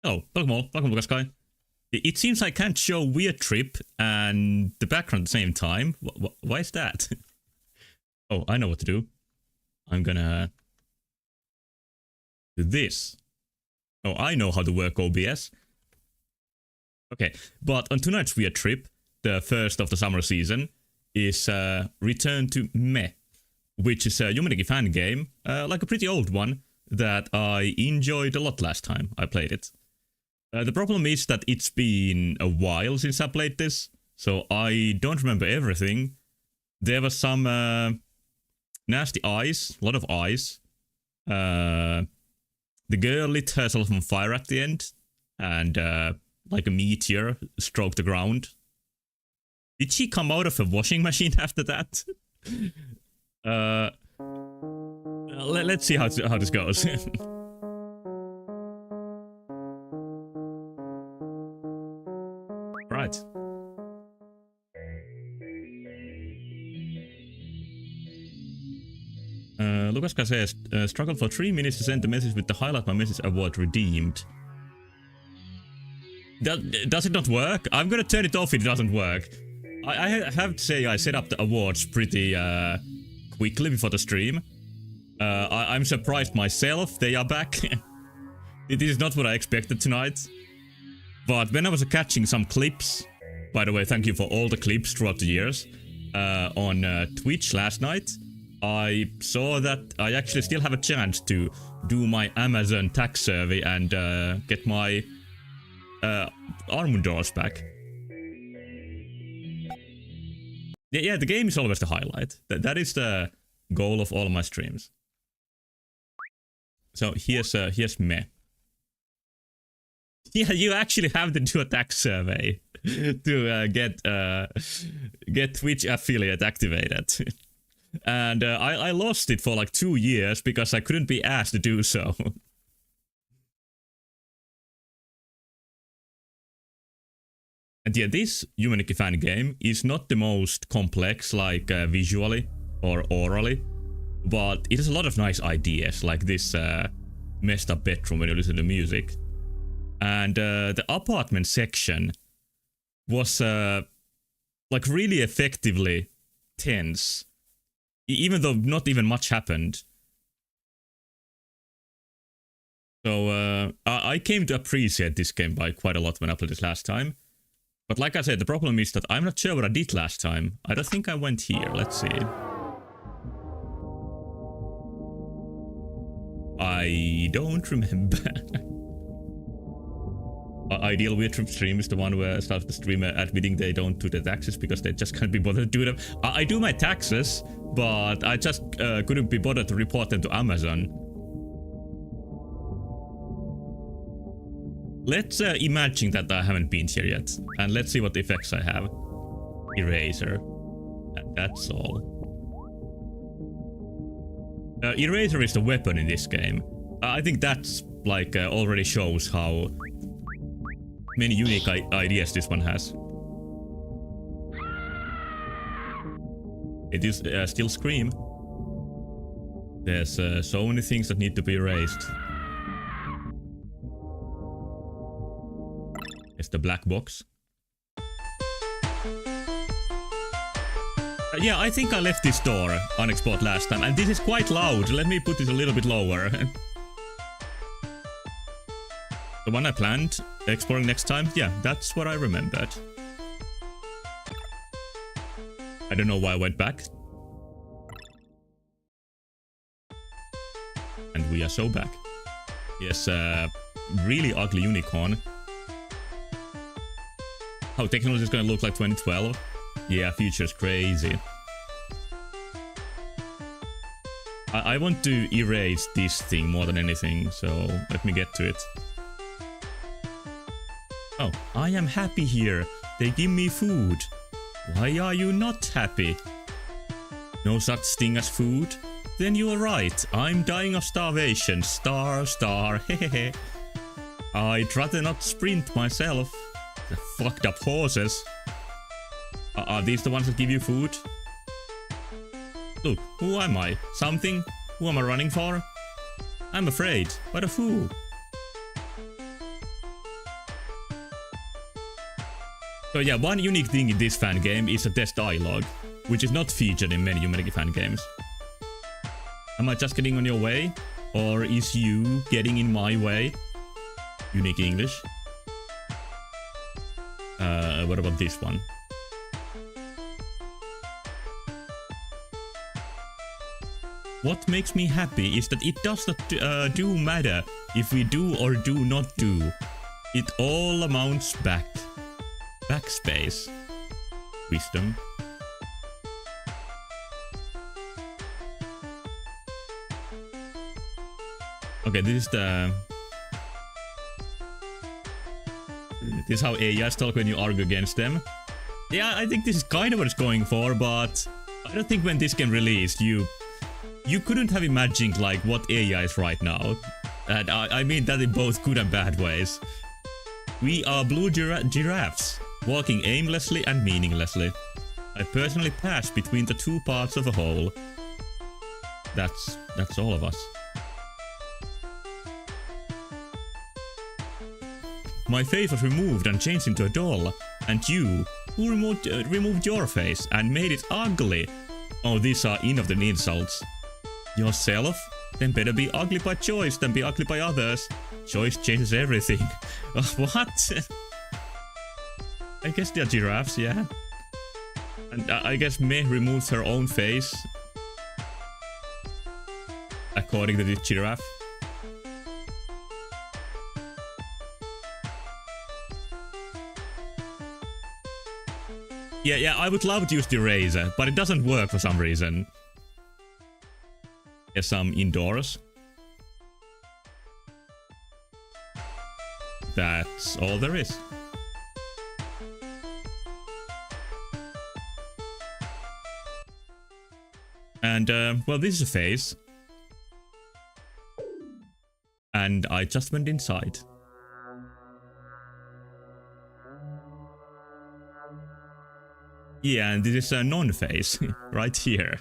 Oh, welcome, Sky. It seems I can't show Weird Trip and the background at the same time. Why is that? Oh, I know what to do. I'm gonna do this. Oh, I know how to work OBS. Okay, but on tonight's Weird Trip, the first of the summer season, is Return to Meh, which is a Yumeniki fan game, like a pretty old one, that I enjoyed a lot last time I played it. The problem is that it's been a while since I played this, so I don't remember everything. There was some nasty eyes, a lot of eyes. The girl lit herself on fire at the end, and like a meteor stroked the ground. Did she come out of a washing machine after that? Let's see how this goes. Alright. Lukaska says, struggled for 3 minutes to send the message with the highlight my message award redeemed. Does it not work? I'm gonna turn it off if it doesn't work. I have to say I set up the awards pretty quickly before the stream. I'm surprised myself they are back. It is not what I expected tonight. But when I was catching some clips, by the way, thank you for all the clips throughout the years, on Twitch last night, I saw that I actually still have a chance to do my Amazon tax survey and get my Armundors back. Yeah, the game is always the highlight. That is the goal of all of my streams. So here's Meh. Yeah, you actually have to do a tax survey to get Twitch affiliate activated. And I lost it for like 2 years because I couldn't be asked to do so. And yeah, this Humanity fan game is not the most complex, like visually or orally, but it has a lot of nice ideas, like this messed up bedroom when you listen to music. And the apartment section was like really effectively tense, even though not even much happened. So I came to appreciate this game by quite a lot when I played this last time. But like I said, the problem is that I'm not sure what I did last time. I don't think I went here. Let's see. I don't remember. Ideal weird trip stream is the one where I start the streamer admitting they don't do the taxes because they just can't be bothered to do them. I do my taxes, but I just couldn't be bothered to report them to Amazon. Let's imagine that I haven't been here yet, and let's see what effects I have. Eraser. And that's all. Eraser is the weapon in this game. I think that's like already shows how many unique ideas this one has. It is still Scream. There's so many things that need to be erased. It's the black box. Yeah, I think I left this door unexplored last time, and this is quite loud. Let me put this a little bit lower. The one I planned exploring next time, yeah, that's what I remembered. I don't know why I went back. And we are so back. Yes, really ugly unicorn. How technology is gonna look like 2012? Yeah, future's crazy. I want to erase this thing more than anything, so let me get to it. Oh, I am happy here. They give me food. Why are you not happy? No such thing as food? Then you are right. I'm dying of starvation. Star, hehehe. I'd rather not sprint myself. The fucked up horses. Are these the ones that give you food? Look, who am I? Something? Who am I running for? I'm afraid, but of who? So yeah, one unique thing in this fan game is the test dialogue, which is not featured in many Humanity fan games. Am I just getting on your way? Or is you getting in my way? Unique English. What about this one? What makes me happy is that it does not do matter if we do or do not do. It all amounts back. Backspace. Wisdom. Okay, this is how AIs talk when you argue against them. Yeah, I think this is kind of what it's going for, but I don't think when this game released, you couldn't have imagined like what AI is right now. And I mean that in both good and bad ways. We are blue giraffes. walking aimlessly and meaninglessly. I personally pass between the two parts of a whole. That's all of us. My face was removed and changed into a doll. And you, who removed your face and made it ugly. Oh, these are enough the insults. Yourself? Then better be ugly by choice than be ugly by others. Choice changes everything. What? I guess they're giraffes, yeah. And I guess Meh removes her own face. According to this giraffe. Yeah, I would love to use the eraser, but it doesn't work for some reason. Guess I'm indoors. That's all there is. And, well, this is a phase. And I just went inside. Yeah, and this is a non-phase, right here.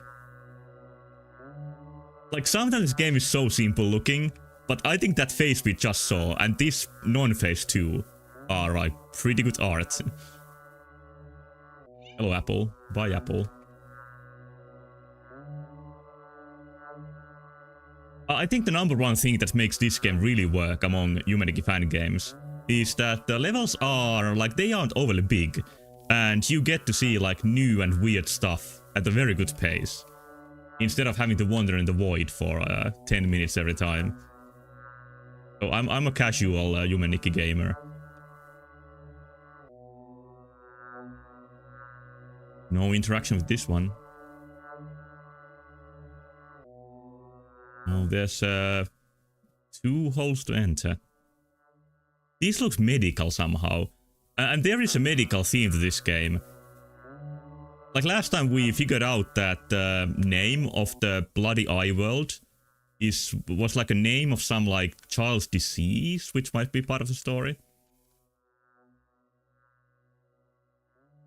Like, sometimes this game is so simple looking, but I think that phase we just saw, and this non-phase too, are like pretty good art. Hello, Apple. Bye, Apple. I think the number one thing that makes this game really work among Humanity fan games is that the levels are, like, they aren't overly big, and you get to see, like, new and weird stuff at a very good pace, instead of having to wander in the void for 10 minutes every time. So I'm a casual Humanity gamer. No interaction with this one. Oh, there's 2 holes to enter. This looks medical somehow. And there is a medical theme to this game. Like last time we figured out that the name of the Bloody Eye World was like a name of some like child's disease, which might be part of the story.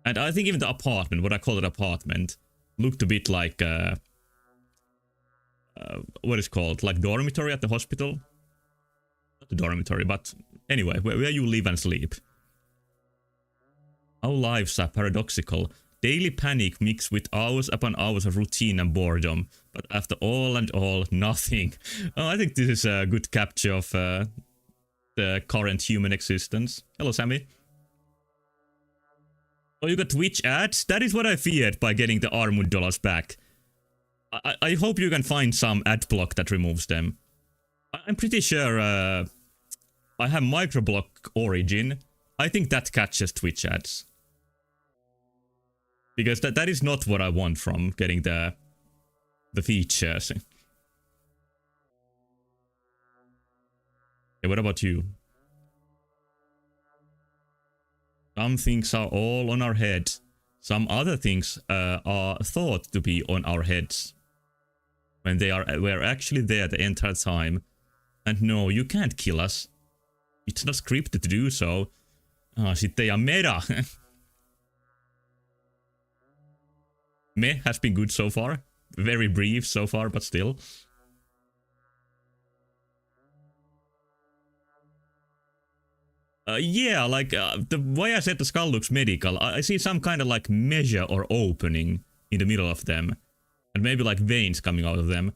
And I think even the apartment, what I call it apartment, looked a bit like what is called, like dormitory at the hospital. Not the dormitory, but anyway, where you live and sleep. Our lives are paradoxical. Daily panic mixed with hours upon hours of routine and boredom. But after all and all, nothing. Oh, I think this is a good capture of the current human existence. Hello, Sammy. Oh, you got Twitch ads? That is what I feared by getting the Armud dollars back. I hope you can find some ad block that removes them. I'm pretty sure I have microblock origin. I think that catches Twitch ads. Because that is not what I want from getting the features. Yeah, what about you? Some things are all on our head. Some other things are thought to be on our heads. When we're actually there the entire time. And no, you can't kill us. It's not scripted to do so. Sitten ja meta. Meh has been good so far. Very brief so far, but still. Yeah, like, the way I said the skull looks medical, I see some kind of, like, measure or opening in the middle of them. And maybe, like, veins coming out of them.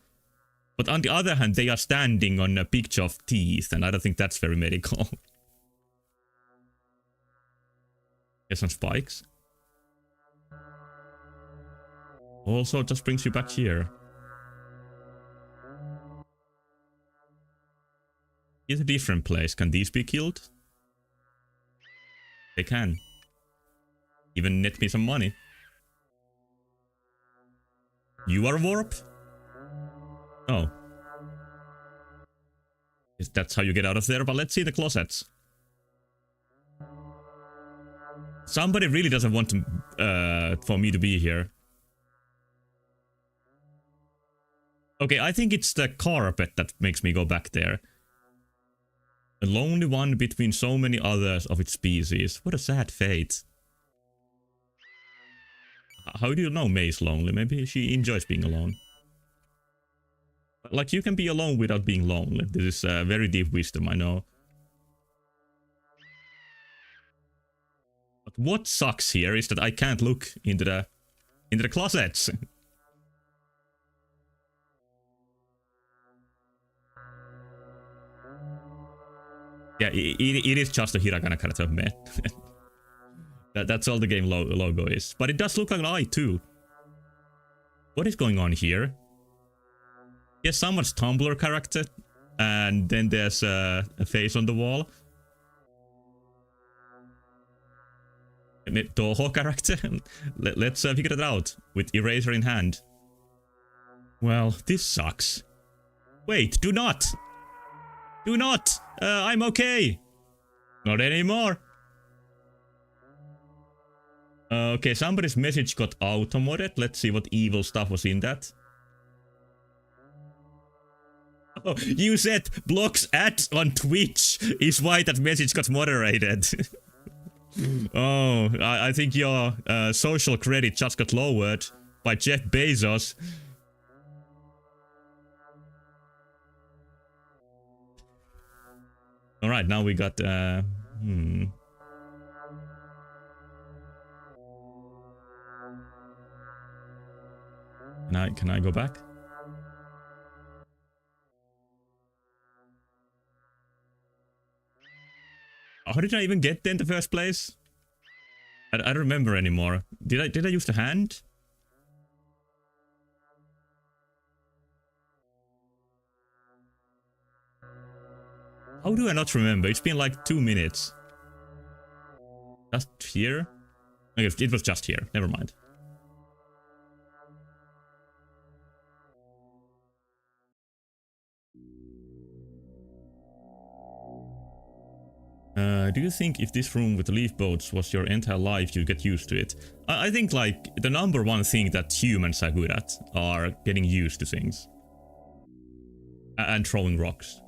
But on the other hand, they are standing on a picture of teeth, and I don't think that's very medical. Get some spikes. Also, just brings you back here. Here's a different place. Can these be killed? They can. Even net me some money. You are warp? Oh. Guess that's how you get out of there, but let's see the closets. Somebody really doesn't want to, for me to be here. Okay, I think it's the carpet that makes me go back there. A lonely one between so many others of its species. What a sad fate. How do you know May is lonely? Maybe she enjoys being alone. Like, you can be alone without being lonely. This is very deep wisdom, I know. But what sucks here is that I can't look into the closets. Yeah, it is just a hiragana character of Meh. That's all the game logo is. But it does look like an eye too. What is going on here? Yes, someone's Tumblr character, and then there's a face on the wall. Toho character. Let's figure it out with eraser in hand. Well, this sucks. Wait, do not! Do not! I'm okay! Not anymore! Okay, somebody's message got auto-modded. Let's see what evil stuff was in that. Oh, you said blocks at on Twitch is why that message got moderated. Oh, I think your social credit just got lowered by Jeff Bezos. Alright, now we got, Can I go back? How did I even get there in the first place? I don't remember anymore. Did I use the hand? How do I not remember? It's been like 2 minutes. Just here? Okay, it was just here. Never mind. Do you think if this room with the leaf boats was your entire life, you'd get used to it? I think, like, the number one thing that humans are good at are getting used to things. And throwing rocks.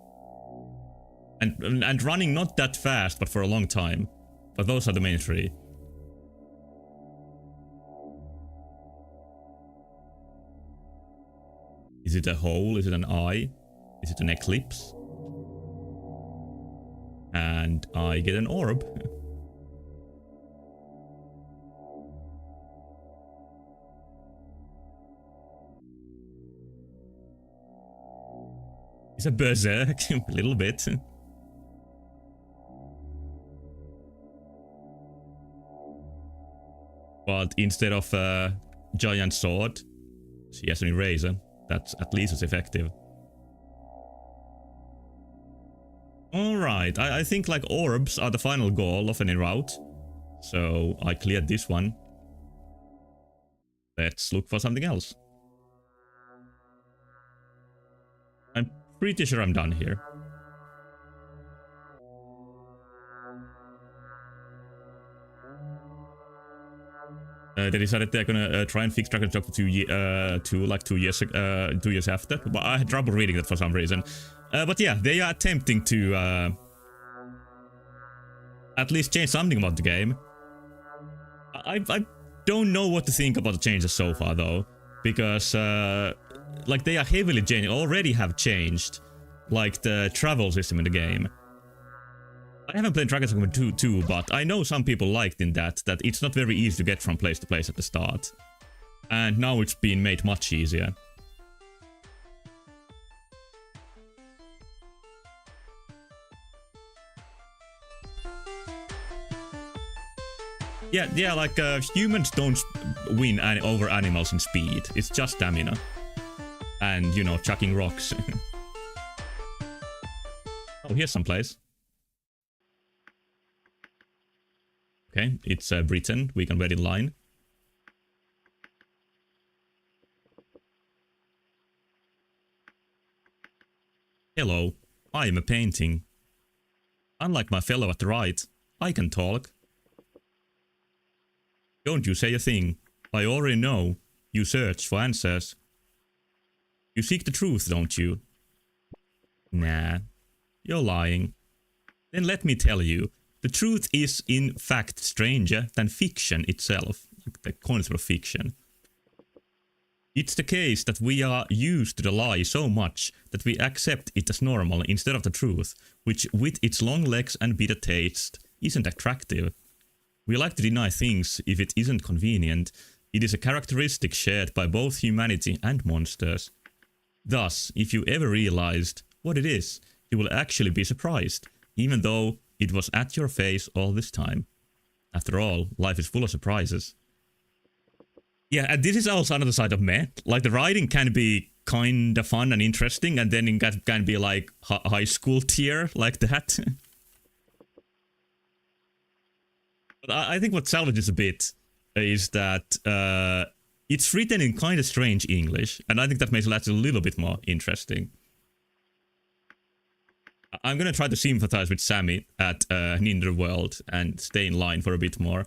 And running not that fast, but for a long time. But those are the main three. Is it a hole? Is it an eye? Is it an eclipse? And I get an orb. It's a berserk, a little bit. But instead of a giant sword, she has an eraser. That's at least as effective. Alright, I think like orbs are the final goal of any route. So I cleared this one. Let's look for something else. I'm pretty sure I'm done here. They decided they're gonna try and fix Dragon's Dogma 2 years after. But I had trouble reading that for some reason. But yeah, they are attempting to at least change something about the game. I don't know what to think about the changes so far though, because like they are heavily changing, already have changed like the travel system in the game. I haven't played Dragon's Dogma 2, but I know some people liked in that it's not very easy to get from place to place at the start. And now it's been made much easier. Yeah, like humans don't win over animals in speed. It's just stamina. And, you know, chucking rocks. Oh, here's some place. Okay, it's Britain. We can wait in line. Hello, I am a painting. Unlike my fellow at the right, I can talk. Don't you say a thing. I already know. You search for answers. You seek the truth, don't you? Nah, you're lying. Then let me tell you. The truth is, in fact, stranger than fiction itself. the concept of fiction. It's the case that we are used to the lie so much that we accept it as normal instead of the truth, which with its long legs and bitter taste isn't attractive. We like to deny things if it isn't convenient. It is a characteristic shared by both humanity and monsters. Thus, if you ever realized what it is, you will actually be surprised, even though it was at your face all this time. After all, life is full of surprises. Yeah, and this is also another side of meh. Like, the writing can be kind of fun and interesting, and then it can be like high school tier, like that. But I think what salvages a bit is that it's written in kind of strange English, and I think that makes it a little bit more interesting. I'm gonna try to sympathize with Sammy at Ninderworld and stay in line for a bit more.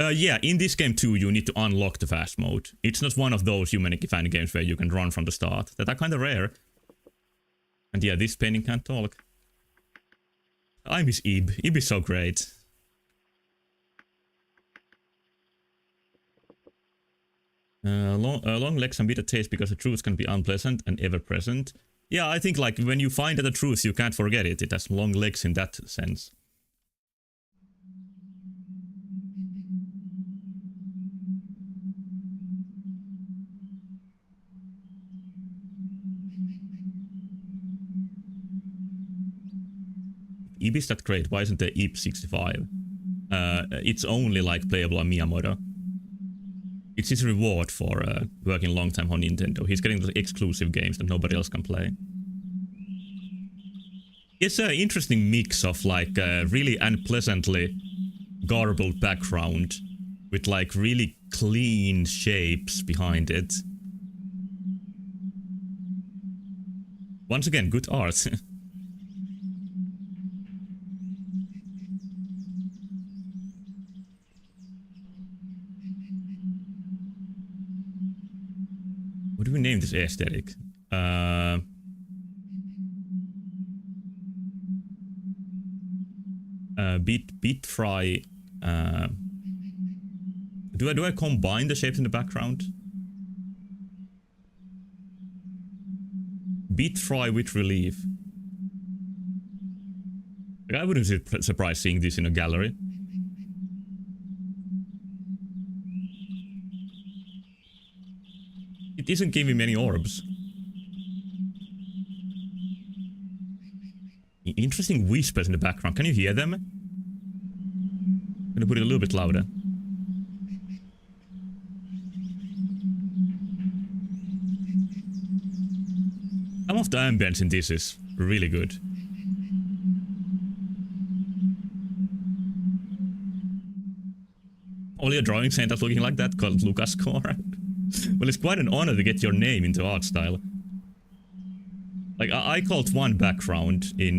Yeah, in this game too, you need to unlock the fast mode. It's not one of those Humanity fan games where you can run from the start. That are kind of rare. And yeah, this painting can't talk. I miss Ib. Ib is so great. Long legs and bitter taste because the truth can be unpleasant and ever-present. Yeah, I think like when you find the truth, you can't forget it. It has long legs in that sense. Ib is that great. Why isn't there Ib 65? It's only like playable on Miyamoto. It's his reward for working a long time on Nintendo. He's getting those exclusive games that nobody else can play. It's an interesting mix of like really unpleasantly garbled background with like really clean shapes behind it. Once again, good art. What do we name this aesthetic? Bit fry. Do I combine the shapes in the background? Bit fry with relief. Like, I wouldn't be surprised seeing this in a gallery. It isn't giving many orbs. Interesting whispers in the background. Can you hear them? I'm gonna put it a little bit louder. Some of the ambience in this is really good. Only a drawing center looking like that called Lucas Core. Well, it's quite an honor to get your name into art style. Like, I called one background in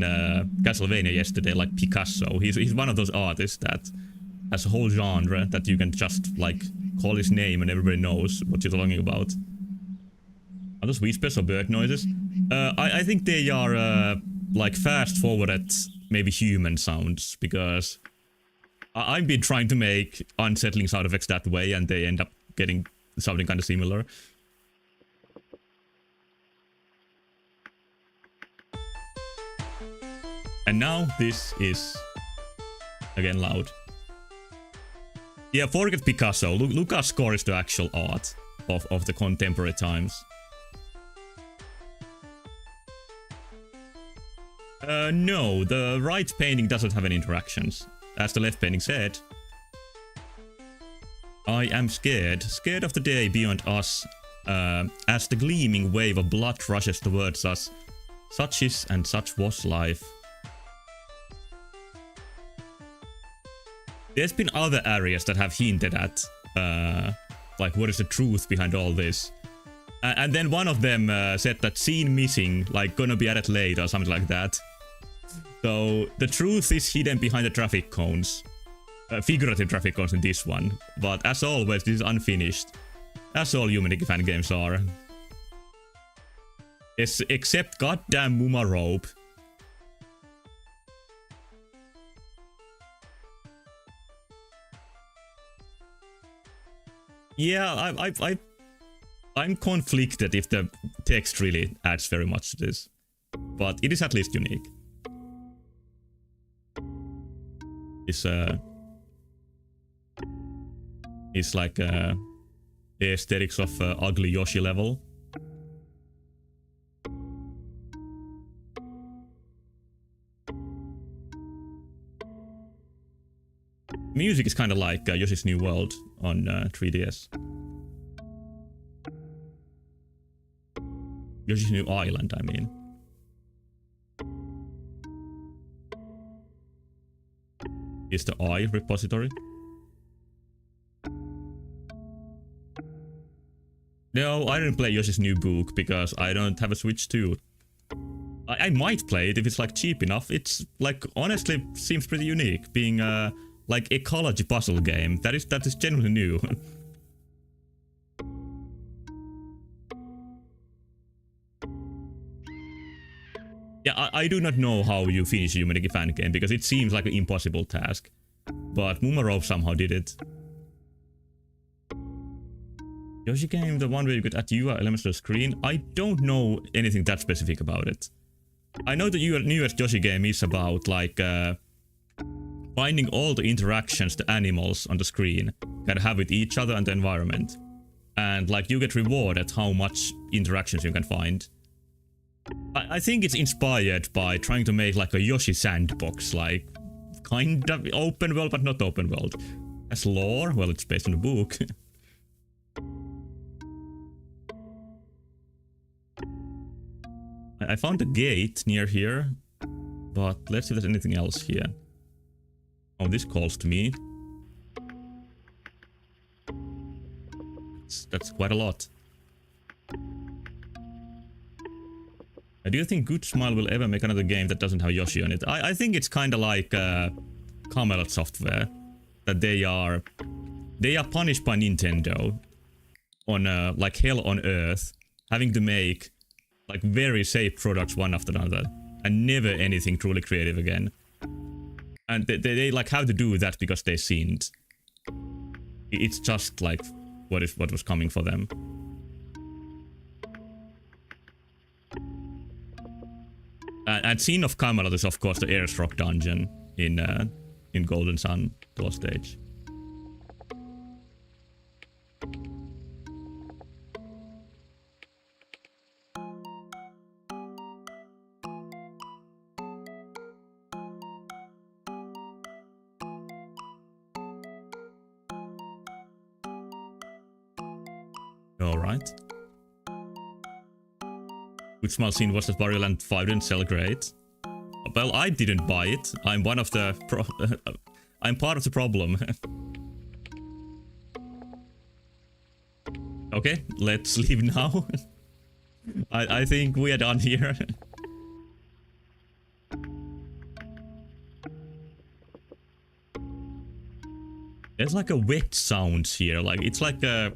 Castlevania yesterday, like Picasso. He's one of those artists that has a whole genre that you can just, like, call his name and everybody knows what you're talking about. Are those whispers or bird noises? I think they are, like, fast-forwarded, maybe human sounds, because I've been trying to make unsettling sound effects that way, and they end up getting something kind of similar. And now this is again loud. Yeah, forget Picasso. Lucas Score is the actual art of the contemporary times. No, the right painting doesn't have any interactions. As the left painting said, I am scared of the day beyond us, as the gleaming wave of blood rushes towards us. Such is and such was life. There's been other areas that have hinted at, like, what is the truth behind all this? And then one of them said that scene missing, like, gonna be added later or something like that. So, the truth is hidden behind the traffic cones. Figurative traffic cones in this one. But as always, this is unfinished. As all Humanity fan games are. Except goddamn Muma Rope. Yeah, I'm conflicted if the text really adds very much to this, but it is at least unique. It's like the aesthetics of ugly Yoshi level. Music is kind of like Yoshi's New World on 3DS. Yoshi's New Island, I mean. Is the I repository? No, I didn't play Yoshi's New Book because I don't have a Switch 2. I might play it if it's like cheap enough. It's like honestly seems pretty unique, being like ecology puzzle game. That is genuinely new. Yeah, I do not know how you finish a Humanity fan game because it seems like an impossible task. But Mumarov somehow did it. Yoshi game, the one where you could add UI elements to the screen. I don't know anything that specific about it. I know the newest Yoshi game is about like finding all the interactions the animals on the screen can have with each other and the environment. And like you get rewarded how much interactions you can find. I think it's inspired by trying to make like a Yoshi sandbox, like kind of open world but not open world. As lore, well it's based on the book. I found a gate near here, but let's see if there's anything else here. Oh, this calls to me. That's quite a lot. Do you think Good Smile will ever make another game that doesn't have Yoshi on it? I think it's kind of like Camelot Software, that they are punished by Nintendo on like hell on earth, having to make like very safe products one after another, and never anything truly creative again. And they like have to do that because they sinned. It's just like what was coming for them. And Scene of Camelot is of course the Ayers Rock dungeon in Golden Sun, the Lost Stage. Alright. Good Smile Scene was that Wario Land 5 didn't sell great. Well, I didn't buy it. I'm one of the I'm part of the problem. Okay, let's leave now. I think we are done here. There's like a wet sound here, like it's like a...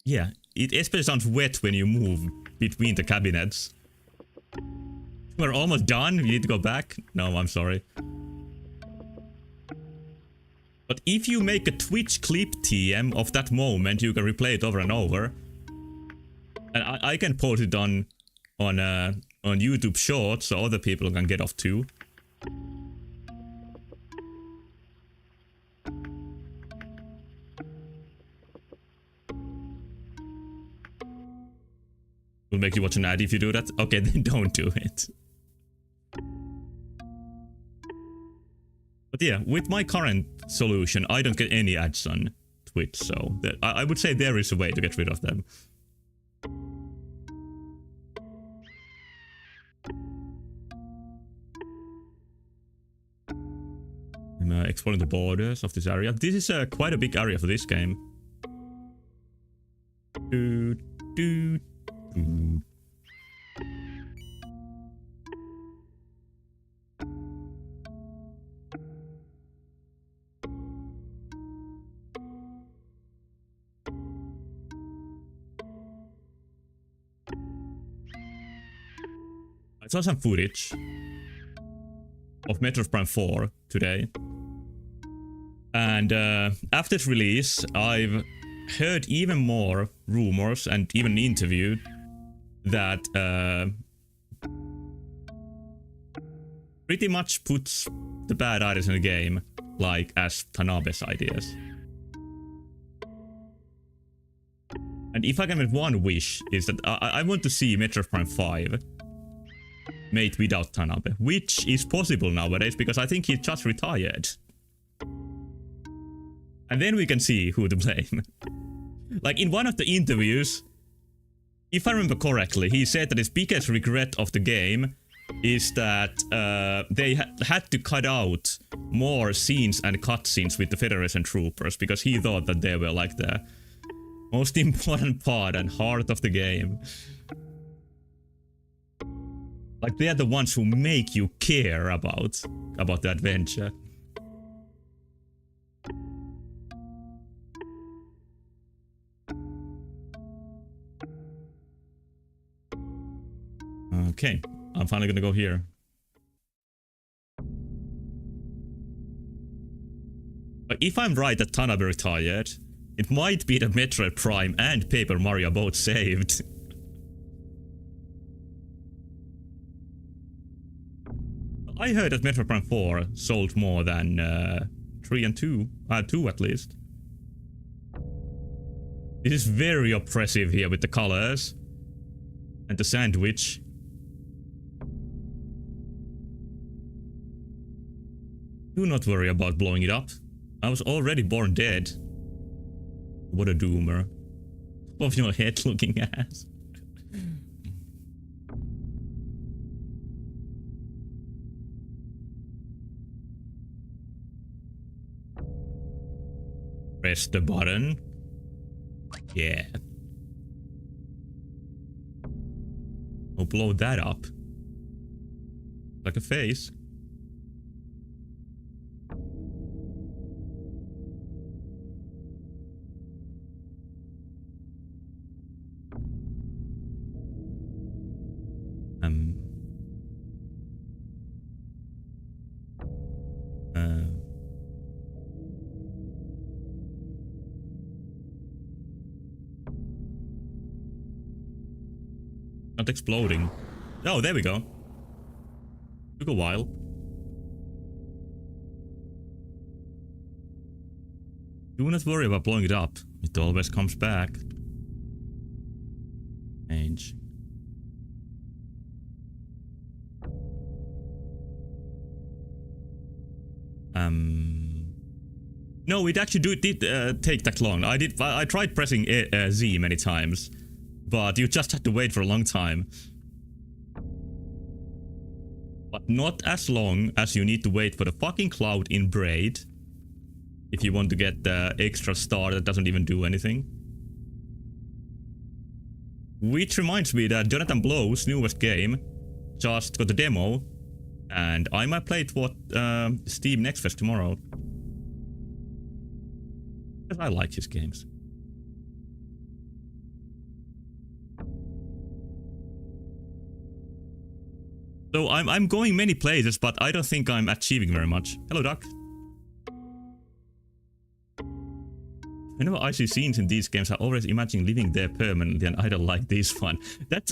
Yeah, it especially sounds wet when you move between the cabinets. We're almost done, we need to go back? No, I'm sorry. But if you make a Twitch clip TM of that moment, you can replay it over and over. And I can post it on YouTube Shorts so other people can get off too. Will make you watch an ad if you do that? Okay, then don't do it. But yeah, with my current solution, I don't get any ads on Twitch, so I would say there is a way to get rid of them. I'm exploring the borders of this area. This is quite a big area for this game. I saw some footage of Metroid Prime 4 today. And after its release, I've heard even more rumors and even an interview that pretty much puts the bad ideas in the game like as Tanabe's ideas. And if I can have one wish, is that I want to see Metroid Prime 5 made without Tanabe, which is possible nowadays because I think he just retired. And then we can see who to blame. Like in one of the interviews, if I remember correctly, he said that his biggest regret of the game is that they had to cut out more scenes and cutscenes with the Federation troopers because he thought that they were like the most important part and heart of the game. Like they are the ones who make you care about the adventure. Okay, I'm finally gonna go here. But if I'm right that Tanabe retired, it might be that Metroid Prime and Paper Mario both saved. I heard that Metroid Prime 4 sold more than 3 and 2. 2 at least. It is very oppressive here with the colors. And the sandwich. Do not worry about blowing it up. I was already born dead. What a doomer. Top of your head looking ass. Press the button. Yeah. Oh, blow that up. Like a face. Not exploding. Oh, there we go. Took a while. Do not worry about blowing it up. It always comes back. Change. No, it actually did take that long. I tried pressing Z many times, but you just had to wait for a long time. But not as long as you need to wait for the fucking cloud in Braid. If you want to get the extra star that doesn't even do anything. Which reminds me that Jonathan Blow's newest game just got the demo. And I might play it for Steam Next Fest tomorrow. Because I like his games. So I'm going many places, but I don't think I'm achieving very much. Hello, Duck. Whenever I see scenes in these games, I always imagine living there permanently, and I don't like this one.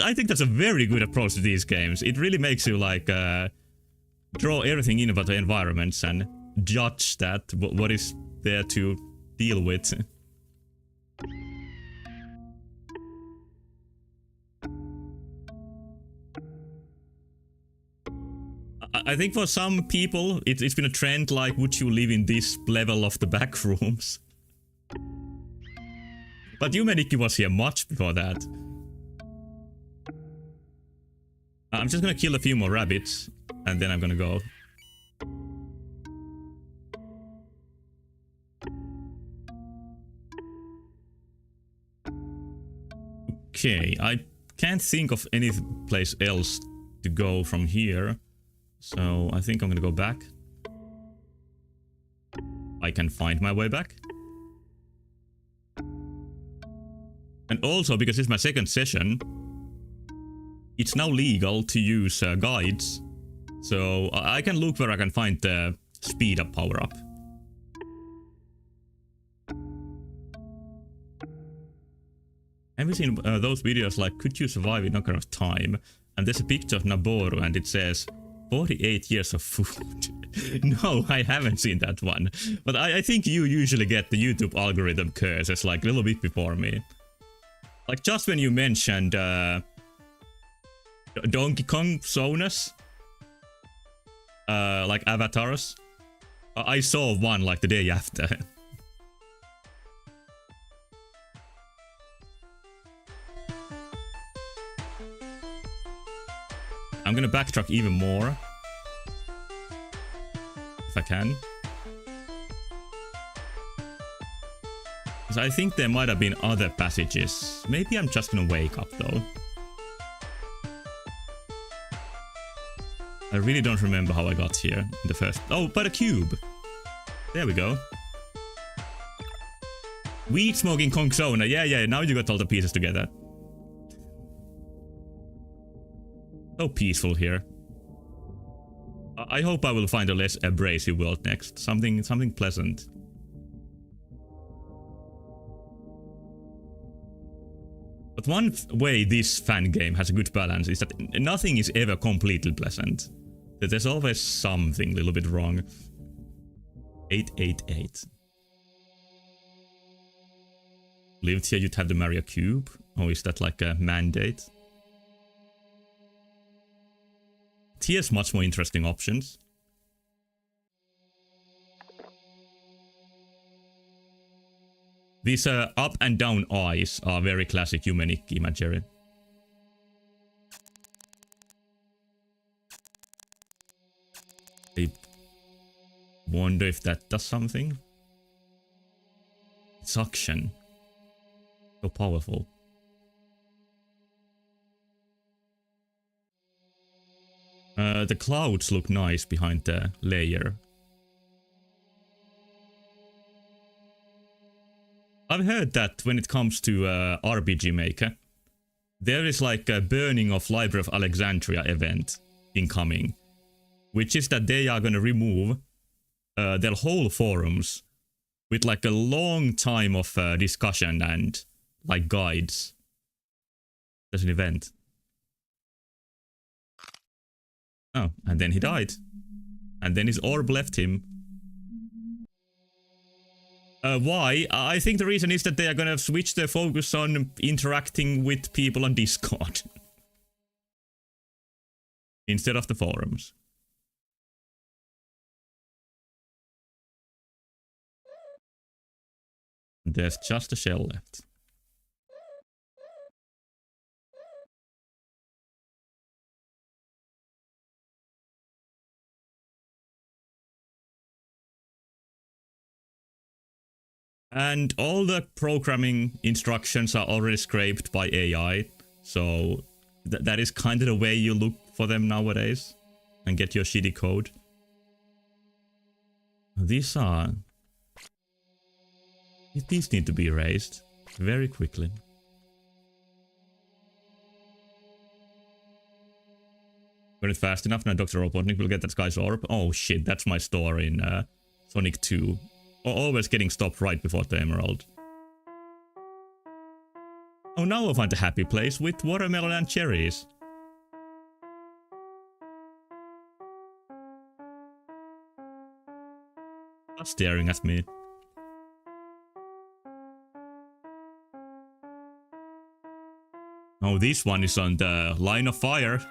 I think that's a very good approach to these games. It really makes you like draw everything in about the environments and judge that what is there to deal with. I think for some people, it's been a trend like, would you live in this level of the back rooms? But Yumeniki was here much before that. I'm just gonna kill a few more rabbits, and then I'm gonna go. Okay, I can't think of any place else to go from here. So I think I'm gonna go back. I can find my way back. And also, because it's my second session, it's now legal to use guides. So I can look where I can find the speed up power up. Have you seen those videos like Could You Survive in Ocarina of Time? And there's a picture of Naboru and it says 48 years of food. No, I haven't seen that one. But I think you usually get the YouTube algorithm curses like a little bit before me. Like just when you mentioned Donkey Kong Sonus, like avatars, I saw one like the day after. I'm gonna backtrack even more. If I can. Because I think there might have been other passages. Maybe I'm just gonna wake up though. I really don't remember how I got here in the first... Oh, by the cube! There we go. Weed smoking Kong Sona. Yeah, now you got all the pieces together. So peaceful here. I hope I will find a less abrasive world next. Something pleasant. But one way this fan game has a good balance is that nothing is ever completely pleasant. That there's always something a little bit wrong. 888. Lived here, you'd have to marry a cube? Or is that like a mandate? Here's much more interesting options. These up and down eyes are very classic Humanic imagery. I wonder if that does something. Suction. So powerful. The clouds look nice behind the layer. I've heard that when it comes to RPG Maker, there is like a burning of Library of Alexandria event incoming, which is that they are gonna remove their whole forums with like a long time of discussion and like guides. There's an event. Oh, and then he died. And then his orb left him. Why? I think the reason is that they are gonna switch their focus on interacting with people on Discord. Instead of the forums. There's just a shell left. And all the programming instructions are already scraped by AI, so that is kind of the way you look for them nowadays and get your shitty code. These need to be erased very quickly. When it's fast enough, now Dr. Robotnik will get that guy's orb. Oh shit, that's my story in Sonic 2. Always getting stopped right before the emerald. Oh, now I'll find a happy place with watermelon and cherries. Stop staring at me. Oh, this one is on the line of fire.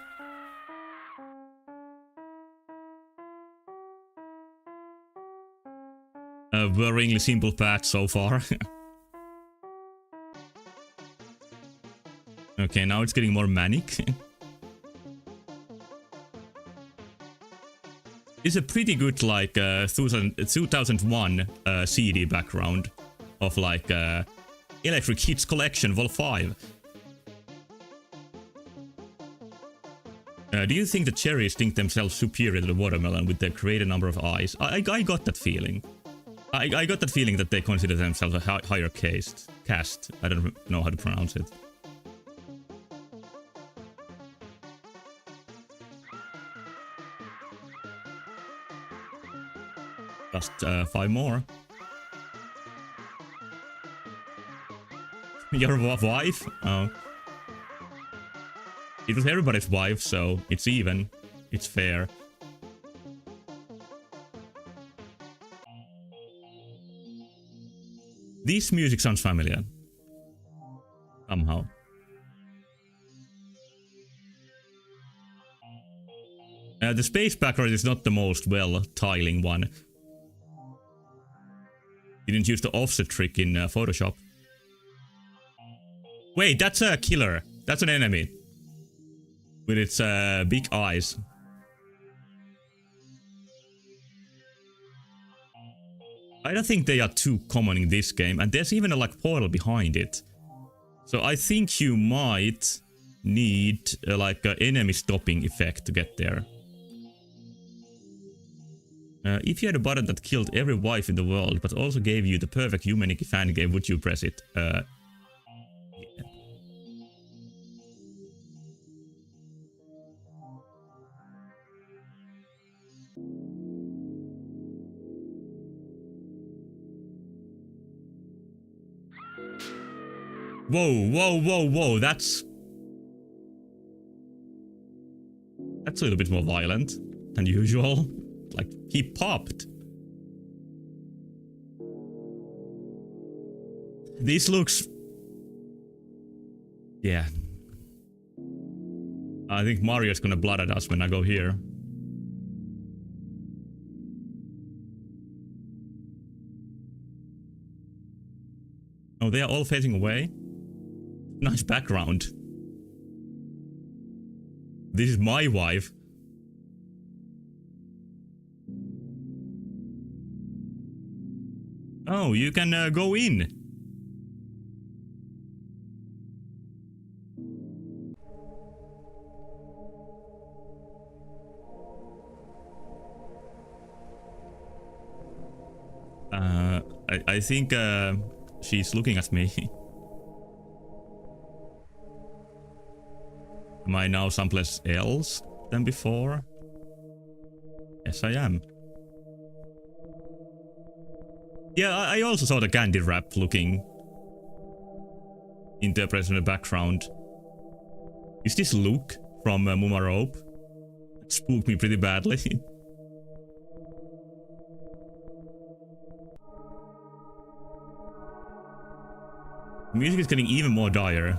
A worryingly simple path so far. Okay, now it's getting more manic. It's a pretty good like 2001 CD background of like Electric Hits Collection Vol 5. Do you think the cherries think themselves superior to the watermelon with their greater number of eyes? I got that feeling. I got that feeling that they consider themselves a higher caste. I don't know how to pronounce it. Just 5 more. Your wife? Oh. It was everybody's wife, so it's even. It's fair. This music sounds familiar. Somehow. The space background is not the most well-tiling one. Didn't use the offset trick in Photoshop. Wait, that's a killer. That's an enemy. With its big eyes. I don't think they are too common in this game, and there's even a like portal behind it. So I think you might need like an enemy stopping effect to get there. If you had a button that killed every wife in the world, but also gave you the perfect Humanity fan game, would you press it? Yeah. Whoa, whoa, whoa, whoa, that's a little bit more violent than usual. Like, he popped. This looks... Yeah. I think Mario's gonna blood at us when I go here. Oh, they are all facing away? Nice background. This is my wife. Oh, you can go in. I think she's looking at me. Am I now someplace else than before? Yes, I am. Yeah, I also saw the candy wrap looking interpretation in the background. Is this Luke from Mumarope? It spooked me pretty badly. The music is getting even more dire.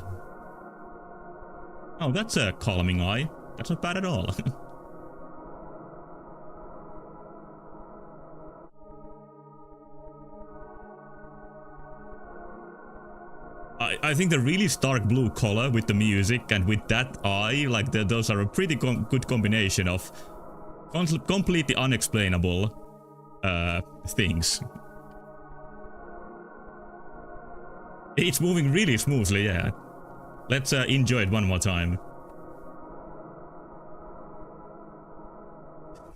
Oh, that's a calming eye. That's not bad at all. I think the really stark blue color with the music and with that eye, like those are a pretty good combination of completely unexplainable things. It's moving really smoothly, yeah. Let's enjoy it one more time.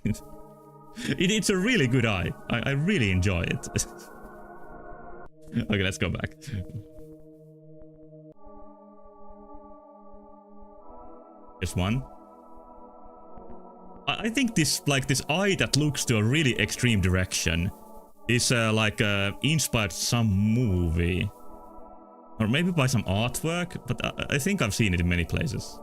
It's a really good eye. I really enjoy it. Okay, let's go back. There's one. I think this, like, this eye that looks to a really extreme direction is like inspired some movie. Or maybe by some artwork, but I think I've seen it in many places.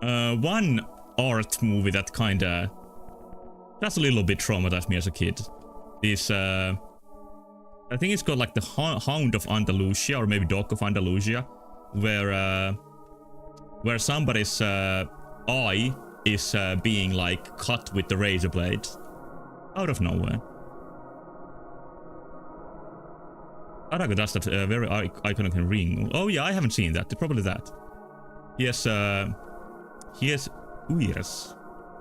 One art movie that kinda... That's a little bit traumatized me as a kid. Is, I think it's called like the Hound of Andalusia, or maybe Dog of Andalusia, where somebody's eye is being like cut with the razor blade out of nowhere. Arago does that very iconic ring. Oh yeah, I haven't seen that. Probably that. He has Uirs.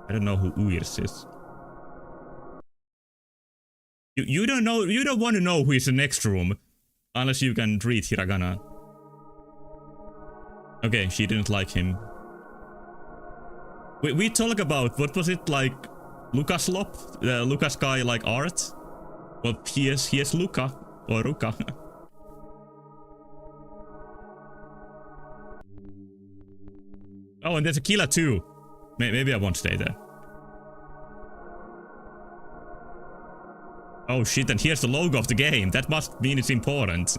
I don't know who Uirs is. You don't know. You don't want to know who is the next room, unless you can read hiragana. Okay, she didn't like him. We talk about, what was it, like Lucas Lop, Lucas guy like art. Well, he is Luca or Ruka. Oh, and there's a killer too. Maybe I won't stay there. Oh shit, and here's the logo of the game. That must mean it's important.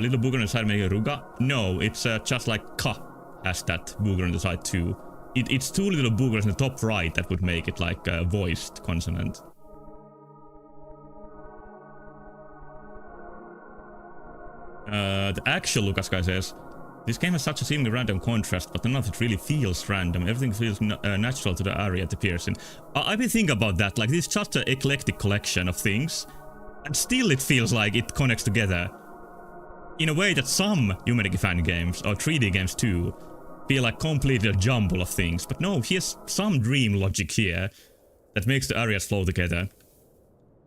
Little booger on the side making a ruga? No, it's just like ka has that booger on the side too. It's two little boogers in the top right that would make it like a voiced consonant. The actual Lucas guy says, this game has such a seemingly random contrast, but none of it really feels random. Everything feels natural to the area it appears in. I've been thinking about that, like this is just an eclectic collection of things, and still it feels like it connects together. In a way that some Humanity fan games, or 3D games too, feel like completely a jumble of things. But no, here's some dream logic here that makes the areas flow together.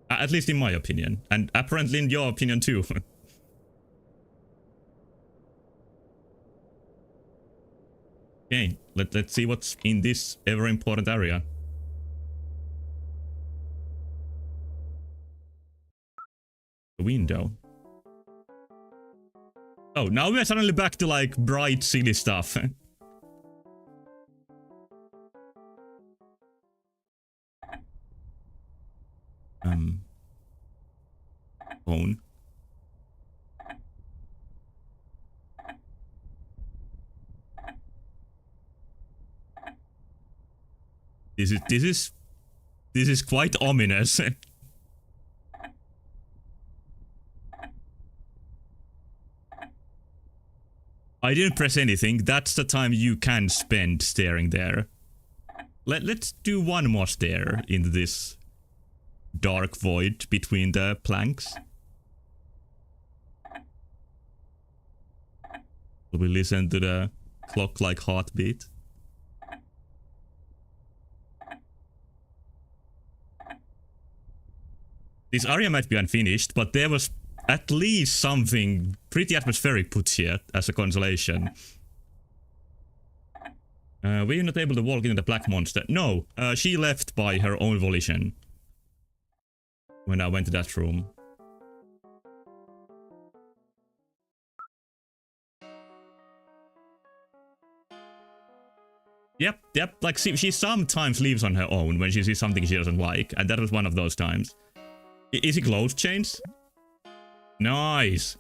At least in my opinion. And apparently in your opinion too. Okay, let's see what's in this ever important area. The window. Oh, now we're suddenly back to like bright, silly stuff. Phone. This is quite ominous. I didn't press anything. That's the time you can spend staring there. Let's do one more stare into this dark void between the planks. Will we listen to the clock-like heartbeat? This area might be unfinished, but there was at least something pretty atmospheric put here as a consolation. Were you not able to walk into the black monster? No, she left by her own volition when I went to that room. Yep, like she sometimes leaves on her own when she sees something she doesn't like, and that was one of those times. Is it close chains? Nice.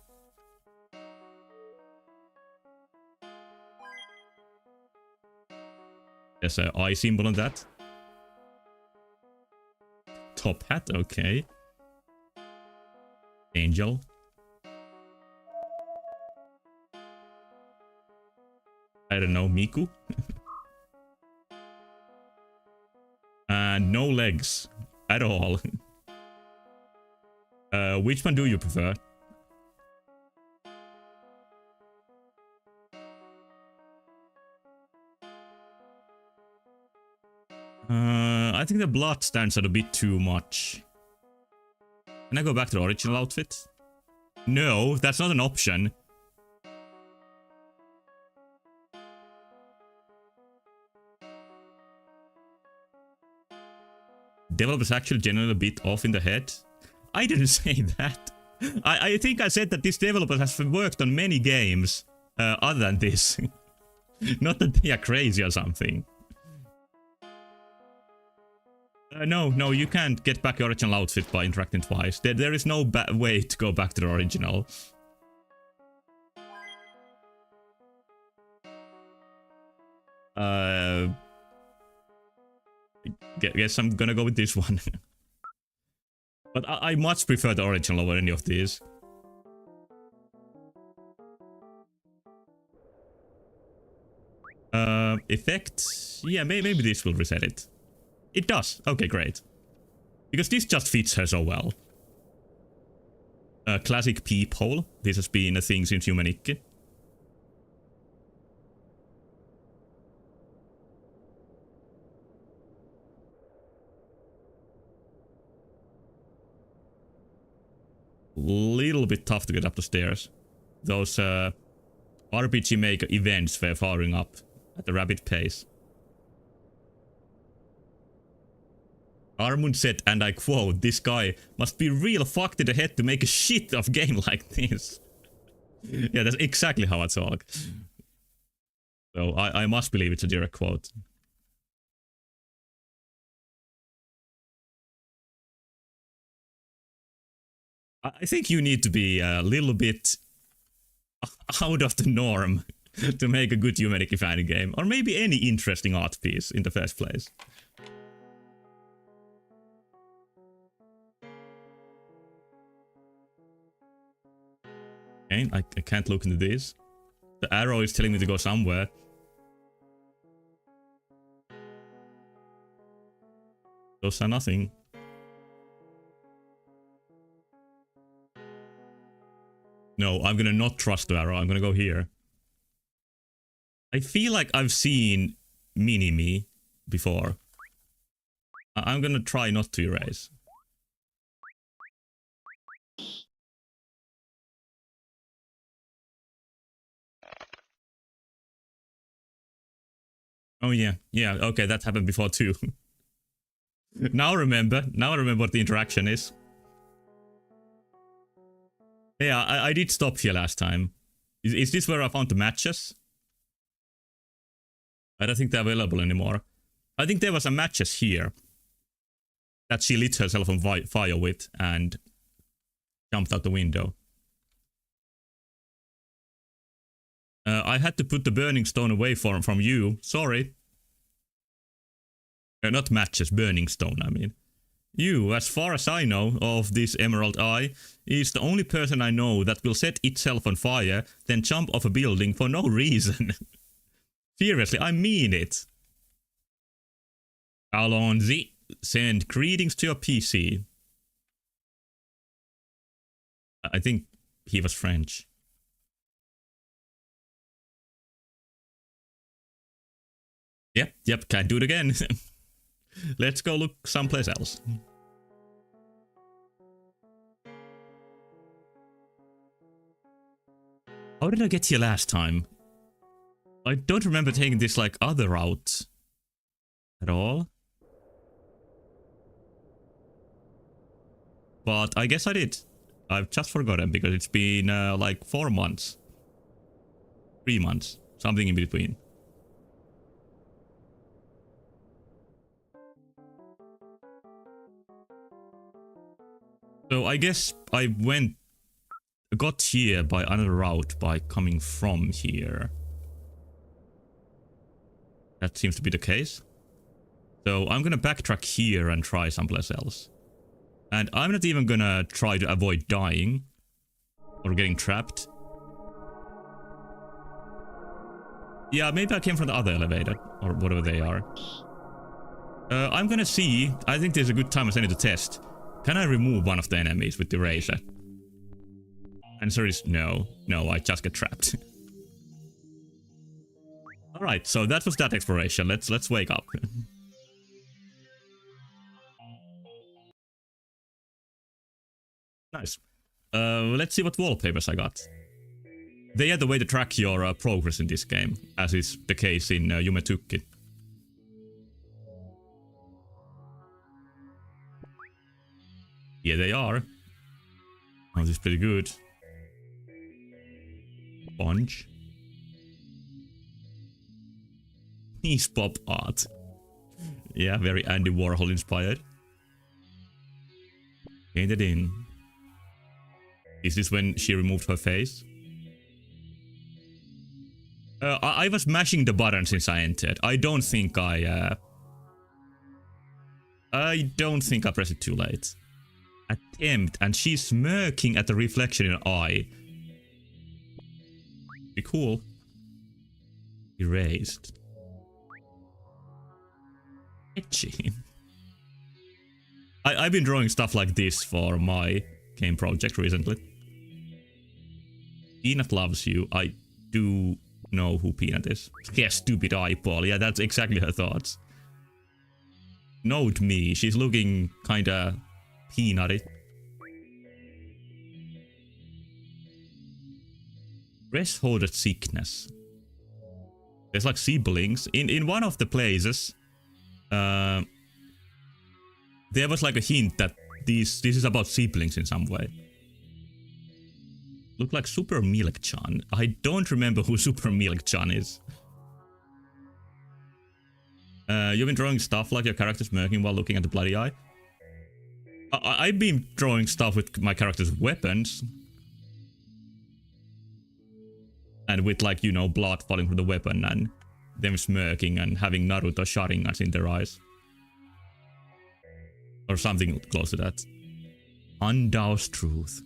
There's an eye symbol on that. Top hat, okay. Angel. I don't know, Miku. And no legs at all. Which one do you prefer? I think the blood stands out a bit too much. Can I go back to the original outfit? No, that's not an option. Developers actually generally a bit off in the head. I didn't say that. I think I said that this developer has worked on many games other than this. Not that they are crazy or something. No, you can't get back your original outfit by interacting twice. There is no way to go back to the original. Guess I'm gonna go with this one. But I much prefer the original over any of these. Effect? Yeah, maybe this will reset it. It does. Okay, great. Because this just fits her so well. Classic peephole. This has been a thing since Humanity. Little bit tough to get up the stairs. Those RPG Maker events were firing up at a rapid pace. Armund said, and I quote, "This guy must be real fucked in the head to make a shit of game like this." Yeah, that's exactly how I talk. So I must believe it's a direct quote. I think you need to be a little bit out of the norm to make a good Humanity fighting game, or maybe any interesting art piece in the first place. Okay, I can't look into this. The arrow is telling me to go somewhere. Those are nothing. No, I'm gonna not trust the arrow. I'm gonna go here. I feel like I've seen Mini-Me before. I'm gonna try not to erase. Oh yeah, okay, that happened before too. Now I remember what the interaction is. Yeah, I did stop here last time. Is this where I found the matches? I don't think they're available anymore. I think there was a matches here that she lit herself on fire with and jumped out the window. I had to put the burning stone away from you. Sorry. Not matches, burning stone, I mean. You, as far as I know of this Emerald Eye, is the only person I know that will set itself on fire, then jump off a building for no reason. Seriously, I mean it. Alonzi, send greetings to your PC. I think he was French. Yep, can't do it again. Let's go look someplace else. How did I get here last time? I don't remember taking this like other route at all. But I guess I did. I've just forgotten because it's been like 4 months. 3 months. Something in between. So I guess I got here by another route by coming from here. That seems to be the case. So I'm gonna backtrack here and try someplace else. And I'm not even gonna try to avoid dying or getting trapped. Yeah, maybe I came from the other elevator or whatever they are. I'm gonna see. I think there's a good time I send it to test. Can I remove one of the enemies with the razor? Answer is no. No, I just get trapped. Alright, so that was that exploration. Let's wake up. Nice. Let's see what wallpapers I got. They are the way to track your progress in this game, as is the case in Yume Tukki. Yeah, they are. Oh, this is pretty good. Sponge. Knees pop art. Yeah, very Andy Warhol inspired. Painted in. Is this when she removed her face? I was mashing the button since I entered. I don't think I pressed it too late. Attempt, and she's smirking at the reflection in her eye. Be cool. Erased. Etchy. I've been drawing stuff like this for my game project recently. Peanut loves you. I do know who Peanut is. Yeah, stupid eyeball. Yeah, that's exactly her thoughts. Note me. She's looking kinda peanutty. Thresholded sickness. There's like siblings. In one of the places, there was like a hint that this is about siblings in some way. Look like Super Milk-chan. I don't remember who Super Milk-chan is. You've been drawing stuff like your character's smirking while looking at the bloody eye. I've been drawing stuff with my character's weapons. And with, like, you know, blood falling from the weapon and them smirking and having Naruto Sharingans in their eyes. Or something close to that. Undoused truth.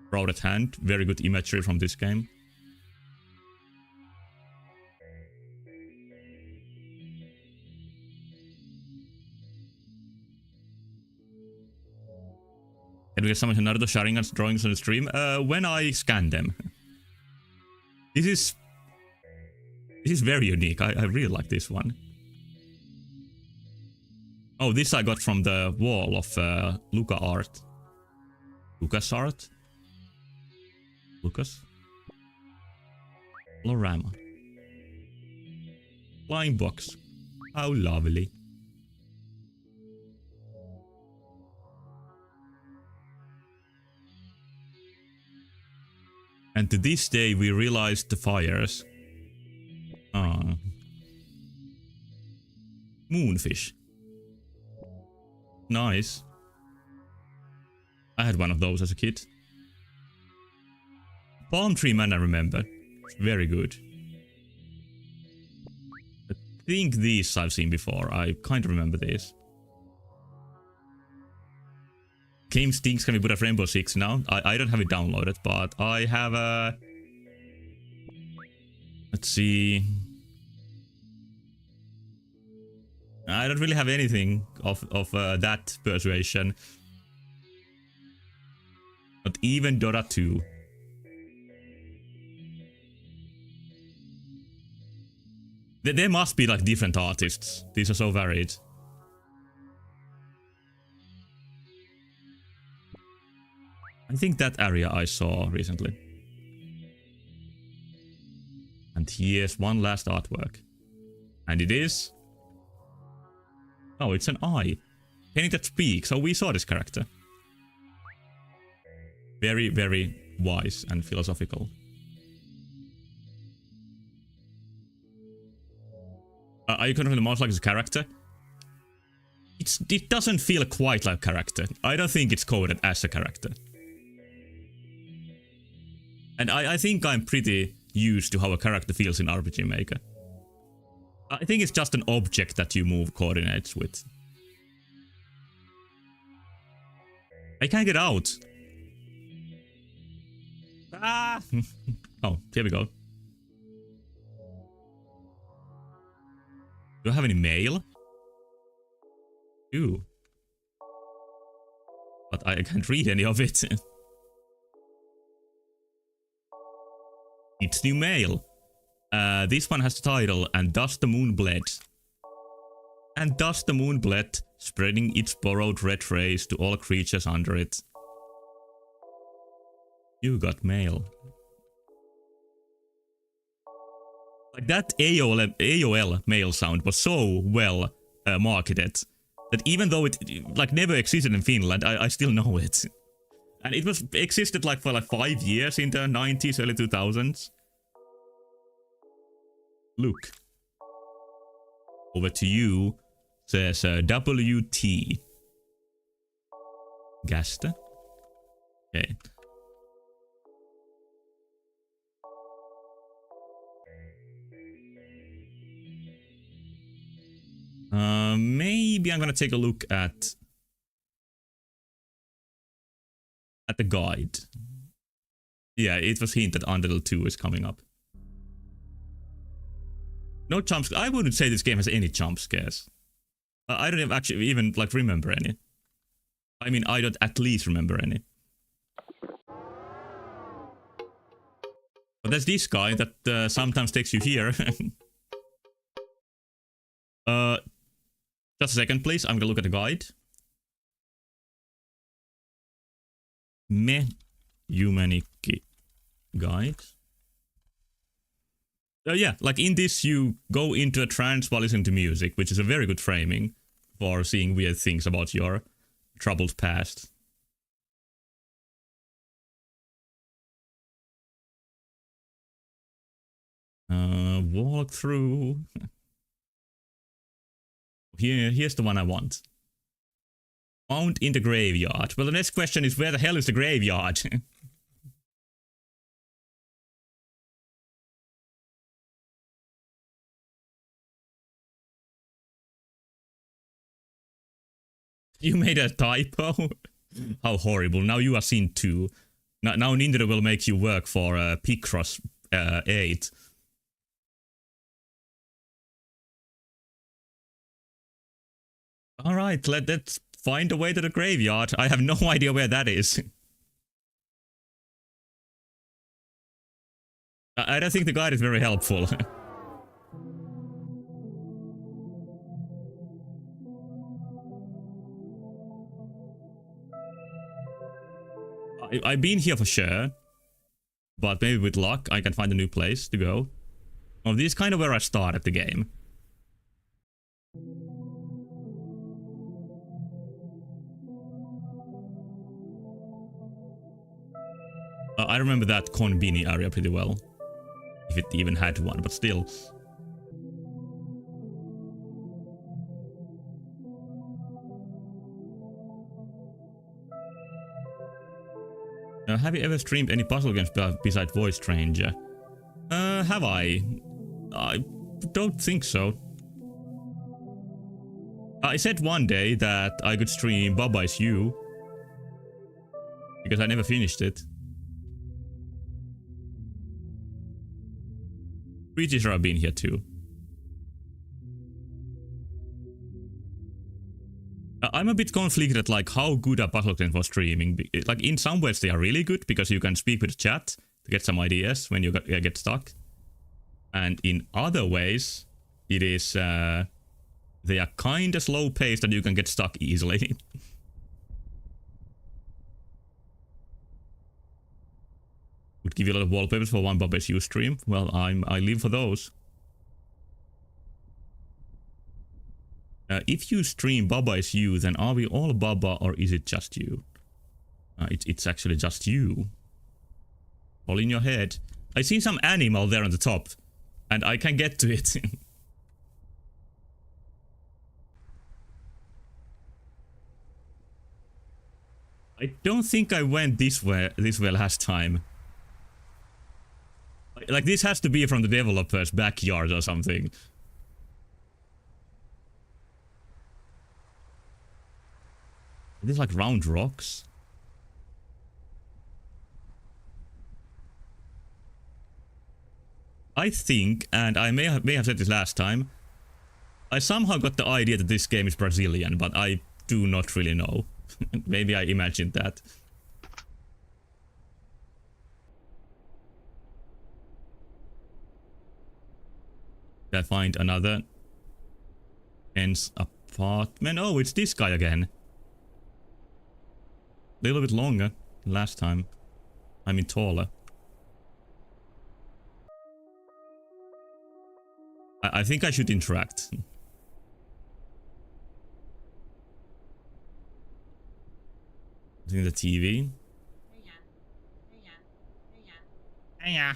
Proud hand. Very good imagery from this game. Can we get some Naruto Sharingan's drawings on the stream? When I scan them. This is very unique. I really like this one. Oh, this I got from the wall of Luca art. Lucas art? Lucas? Lorama. Flying box. How lovely. And to this day we realized the fires. Ah. Moonfish. Nice. I had one of those as a kid. Palm Tree Man I remember. It's very good. I think these I've seen before. I kind of remember these. Game stinks, can we put a Rainbow Six now? I don't have it downloaded, but I have a... Let's see... I don't really have anything of that persuasion. Not even Dota 2. There must be like different artists. These are so varied. I think that area I saw recently. And here's one last artwork. And it is... Oh, it's an eye. Painting that speaks. Oh, we saw this character. Very, very wise and philosophical. Are you controlling the mouse like it's a character? It doesn't feel quite like a character. I don't think it's coded as a character. And I think I'm pretty used to how a character feels in RPG Maker. I think it's just an object that you move coordinates with. I can't get out. Ah! Oh, here we go. Do I have any mail? Ooh. But I can't read any of it. It's new mail. This one has the title, And Thus the Moon Bled. And thus the moon bled, spreading its borrowed red rays to all creatures under it. You got mail. Like that AOL mail sound was so well marketed that even though it like never existed in Finland, I still know it. And it was existed like for like 5 years in the 90s, early 2000s. Look. Over to you. Says WT. Gasta. Okay. Maybe I'm gonna take a look at the guide. Yeah, it was hinted Undertale 2 is coming up. No jump scares. I wouldn't say this game has any jump scares. I don't actually even like remember any. I mean, I don't at least remember any. But there's this guy that sometimes takes you here. Just a second, please. I'm gonna look at the guide. Me Humaniki guide. Yeah, like in this you go into a trance while listening to music, which is a very good framing for seeing weird things about your troubled past. Walk through. Here's the one I want. Found in the graveyard. Well, the next question is, where the hell is the graveyard? You made a typo? How horrible. Now you are seen 2. Now Nintendo will make you work for Picross 8. Alright, let's find a way to the graveyard. I have no idea where that is. I don't think the guide is very helpful. I've been here for sure, but maybe with luck I can find a new place to go. Oh, this is kind of where I started the game. I remember that Konbini area pretty well, if it even had one, but still. Have you ever streamed any puzzle games besides Voice Stranger? Have I? I don't think so. I said one day that I could stream Baba Is You, because I never finished it. Pretty sure I've been here too. I'm a bit conflicted at like how good are puzzle games for streaming. Like in some ways they are really good because you can speak with the chat to get some ideas when you get stuck. And in other ways, it is they are kind of slow paced and you can get stuck easily. Would give you a lot of wallpapers for one Baba Is You stream. Well, I live for those. If you stream Baba Is You, then are we all Baba or is it just you? It's actually just you. All in your head. I seen some animal there on the top, and I can get to it. I don't think I went this way last time. Like this has to be from the developer's backyard or something. Are these like round rocks? I think, and I may have said this last time, I somehow got the idea that this game is Brazilian, but I do not really know. Maybe I imagined that. Did I find another Ken's apartment? Oh, it's this guy again. A little bit longer than last time. I mean taller. I think I should interact. In the TV. Yeah.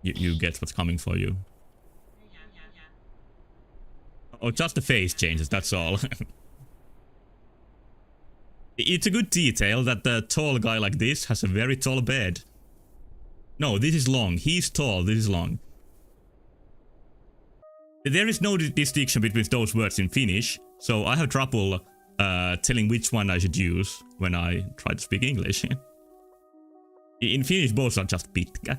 You get what's coming for you. Oh, just the face changes, that's all. It's a good detail that the tall guy like this has a very tall bed. No, this is long. He's tall, this is long. There is no distinction between those words in Finnish, so I have trouble telling which one I should use when I try to speak English. In Finnish, both are just pitkä.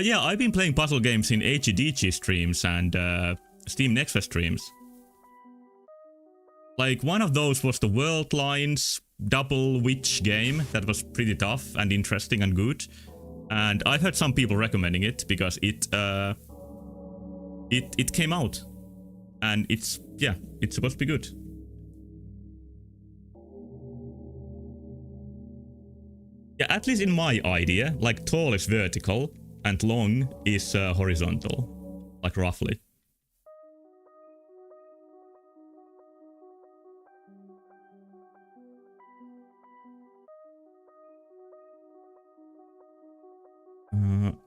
Yeah, I've been playing puzzle games in HEDG streams and Steam Next Fest streams. Like, one of those was the World Lines Double Witch game that was pretty tough and interesting and good. And I've heard some people recommending it because it came out. And it's supposed to be good. Yeah, at least in my idea, like tall is vertical and long is horizontal. Like roughly.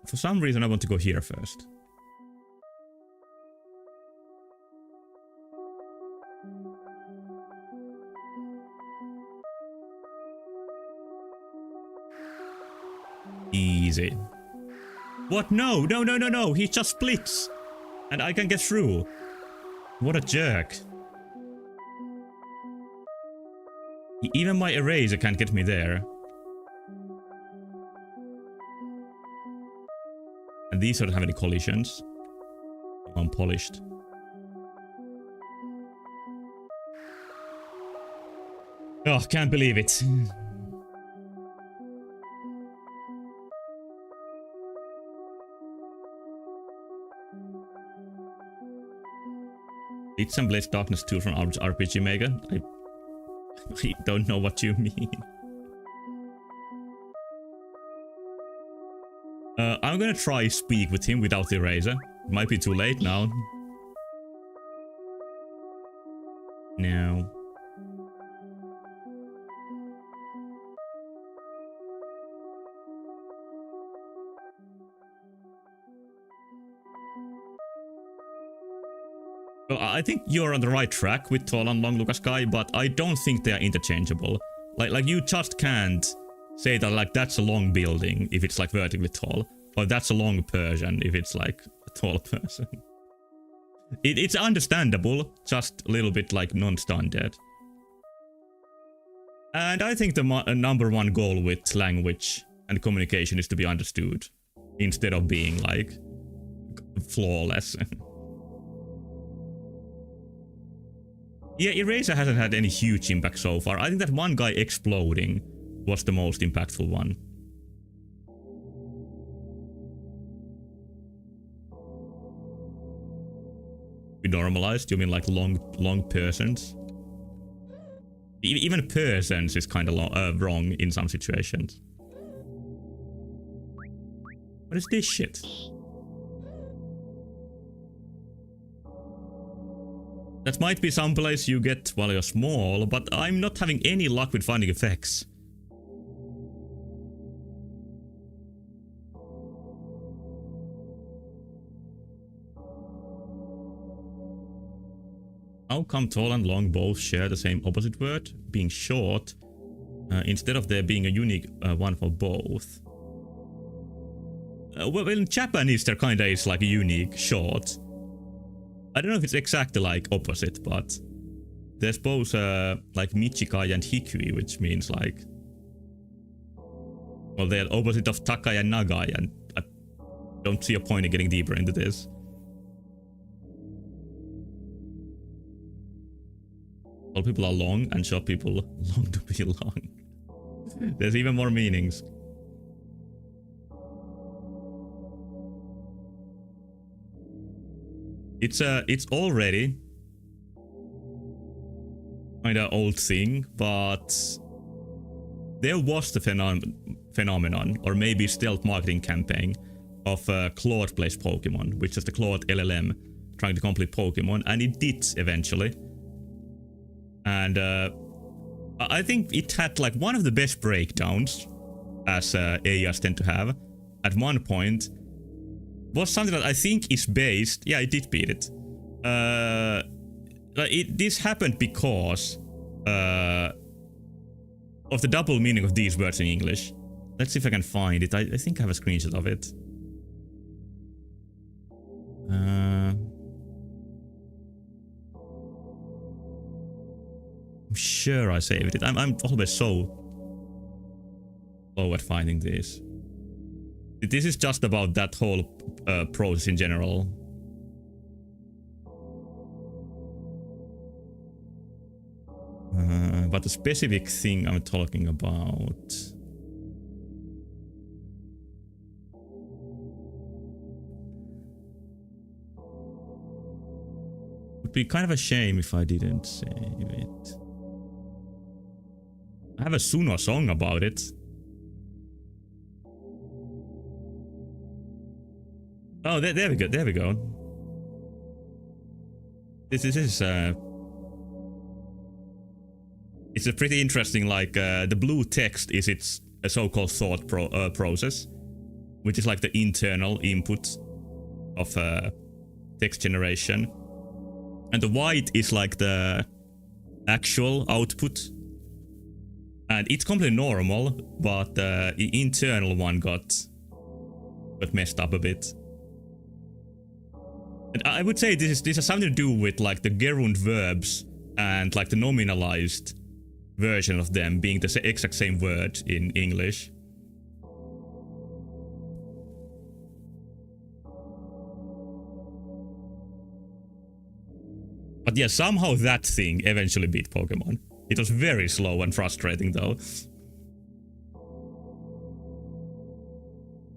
For some reason I want to go here first. Easy. What? No, no, no, no, no. He just splits. And I can get through. What a jerk. Even my eraser can't get me there. And these don't have any collisions. Unpolished. Oh, can't believe it. It's some Blade Darkness 2 from RPG Maker. I don't know what you mean. I'm gonna try speak with him without the eraser. Might be too late now. No. Well, I think you're on the right track with tall and long Lucas Guy, but I don't think they are interchangeable. Like you just can't say that like that's a long building if it's like vertically tall, or that's a long Persian if it's like a tall person. It's understandable, just a little bit like non-standard. And I think the number one goal with language and communication is to be understood, instead of being like flawless. Yeah, Eraser hasn't had any huge impact so far. I think that one guy exploding was the most impactful one. We normalized? You mean like long persons? Even persons is kind of wrong in some situations. What is this shit? That might be some place you get while you're small, but I'm not having any luck with finding effects. How come tall and long both share the same opposite word, being short, instead of there being a unique one for both? Well, in Japanese there kinda is like a unique short. I don't know if it's exactly like opposite, but there's both like Michikai and Hikui, which means like, well, they're opposite of Takai and Nagai, and I don't see a point in getting deeper into this. All people are long and short people long to be long. There's even more meanings. It's already kinda old thing, but there was the phenomenon, or maybe stealth marketing campaign, of Claude plays Pokemon, which is the Claude LLM trying to complete Pokemon, and it did eventually. And I think it had like one of the best breakdowns, as AIs tend to have, at one point. Was something that I think is based. Yeah, it did beat it. This happened because of the double meaning of these words in English. Let's see if I can find it. I think I have a screenshot of it. I'm sure I saved it. I'm always so slow at finding this. This is just about that whole process in general. But the specific thing I'm talking about... would be kind of a shame if I didn't save it. I have a Suno song about it. Oh, there we go, there we go. This is it's a pretty interesting, like, the blue text is its so-called thought process. which is like the internal input of text generation. And the white is like the actual output. And it's completely normal, but the internal one got messed up a bit. And I would say this has something to do with like the gerund verbs and like the nominalized version of them being the exact same word in English. But yeah, somehow that thing eventually beat Pokemon. It was very slow and frustrating though.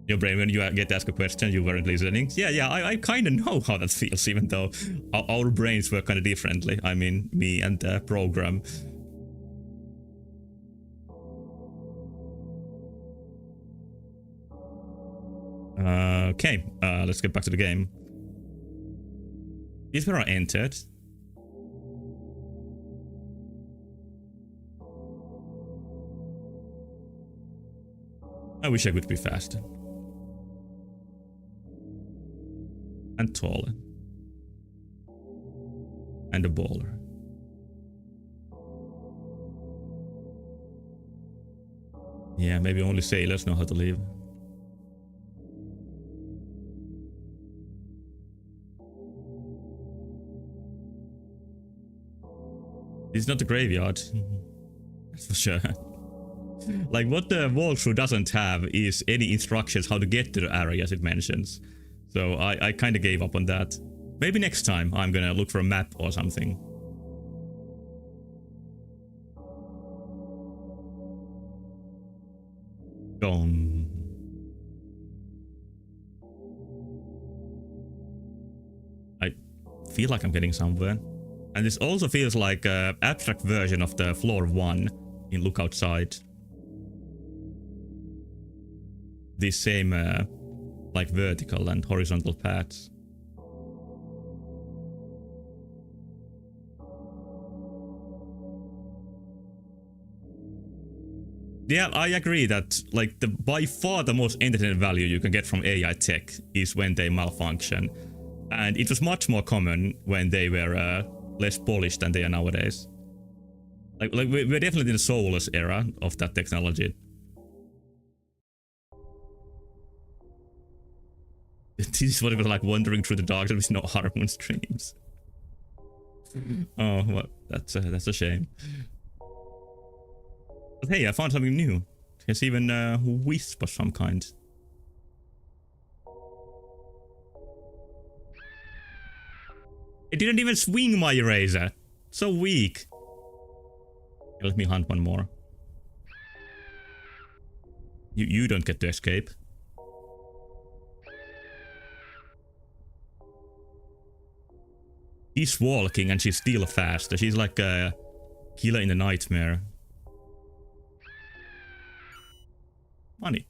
Your brain, when you get to ask a question, you weren't listening. Yeah, I kind of know how that feels, even though our brains work kind of differently. I mean, me and the program. Okay, let's get back to the game. These were entered. I wish I could be faster. And taller. And a baller. Yeah, maybe only sailors know how to live. It's not the graveyard. That's for sure. Like, what the walkthrough doesn't have is any instructions how to get to the areas it mentions. So I kind of gave up on that. Maybe next time I'm gonna look for a map or something. Gone. I feel like I'm getting somewhere. And this also feels like an abstract version of the floor 1 in Look Outside. These same like vertical and horizontal paths. Yeah, I agree that like by far the most entertaining value you can get from AI tech is when they malfunction. And it was much more common when they were less polished than they are nowadays. Like we're definitely in the soulless era of that technology. This is what it was like wandering through the darkness with no Harmon streams. Oh, well, that's a shame. But hey, I found something new. There's even a wisp of some kind. It didn't even swing my eraser. So weak. Let me hunt one more. You don't get to escape. She's walking and she's still fast. She's like a killer in the nightmare. Money.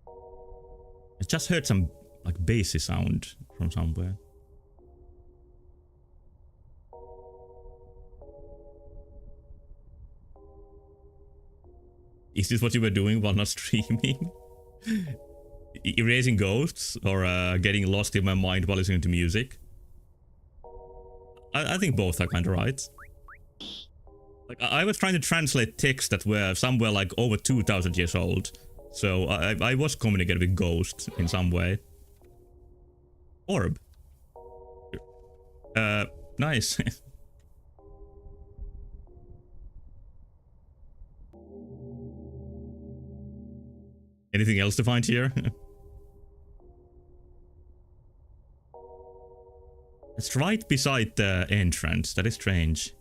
I just heard some like bassy sound from somewhere. Is this what you were doing while not streaming? Erasing ghosts or getting lost in my mind while listening to music? I think both are kind of right. Like I was trying to translate texts that were somewhere like over 2,000 years old, so I was communicating with ghosts in some way. Orb. Nice. Anything else to find here? It's right beside the entrance. That is strange.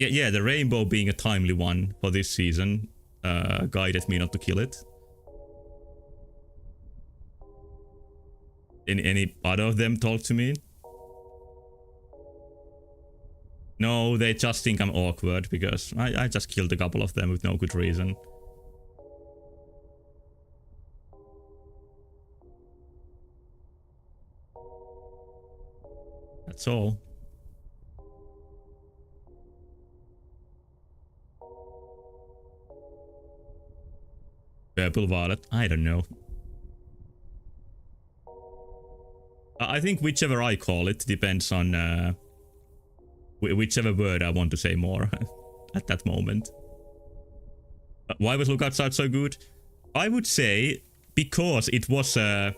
Yeah, the rainbow being a timely one for this season guided me not to kill it. Any other of them talk to me? No, they just think I'm awkward because I just killed a couple of them with no good reason. That's all. Purple Violet, I don't know. I think whichever I call it depends on whichever word I want to say more at that moment. Why was Lookout Sight so good? I would say because it was a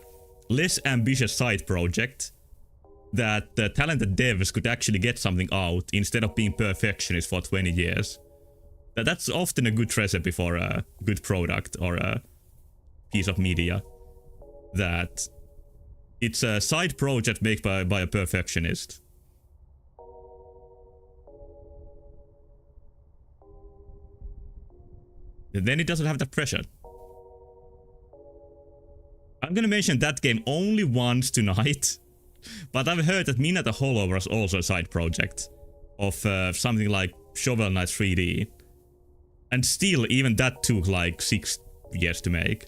less ambitious side project that the talented devs could actually get something out instead of being perfectionists for 20 years. That's often a good recipe for a good product or a piece of media. That it's a side project made by a perfectionist. Then it doesn't have that pressure. I'm gonna mention that game only once tonight, but I've heard that Mina the Hollow was also a side project of something like Shovel Knight 3D. And still, even that took like 6 years to make.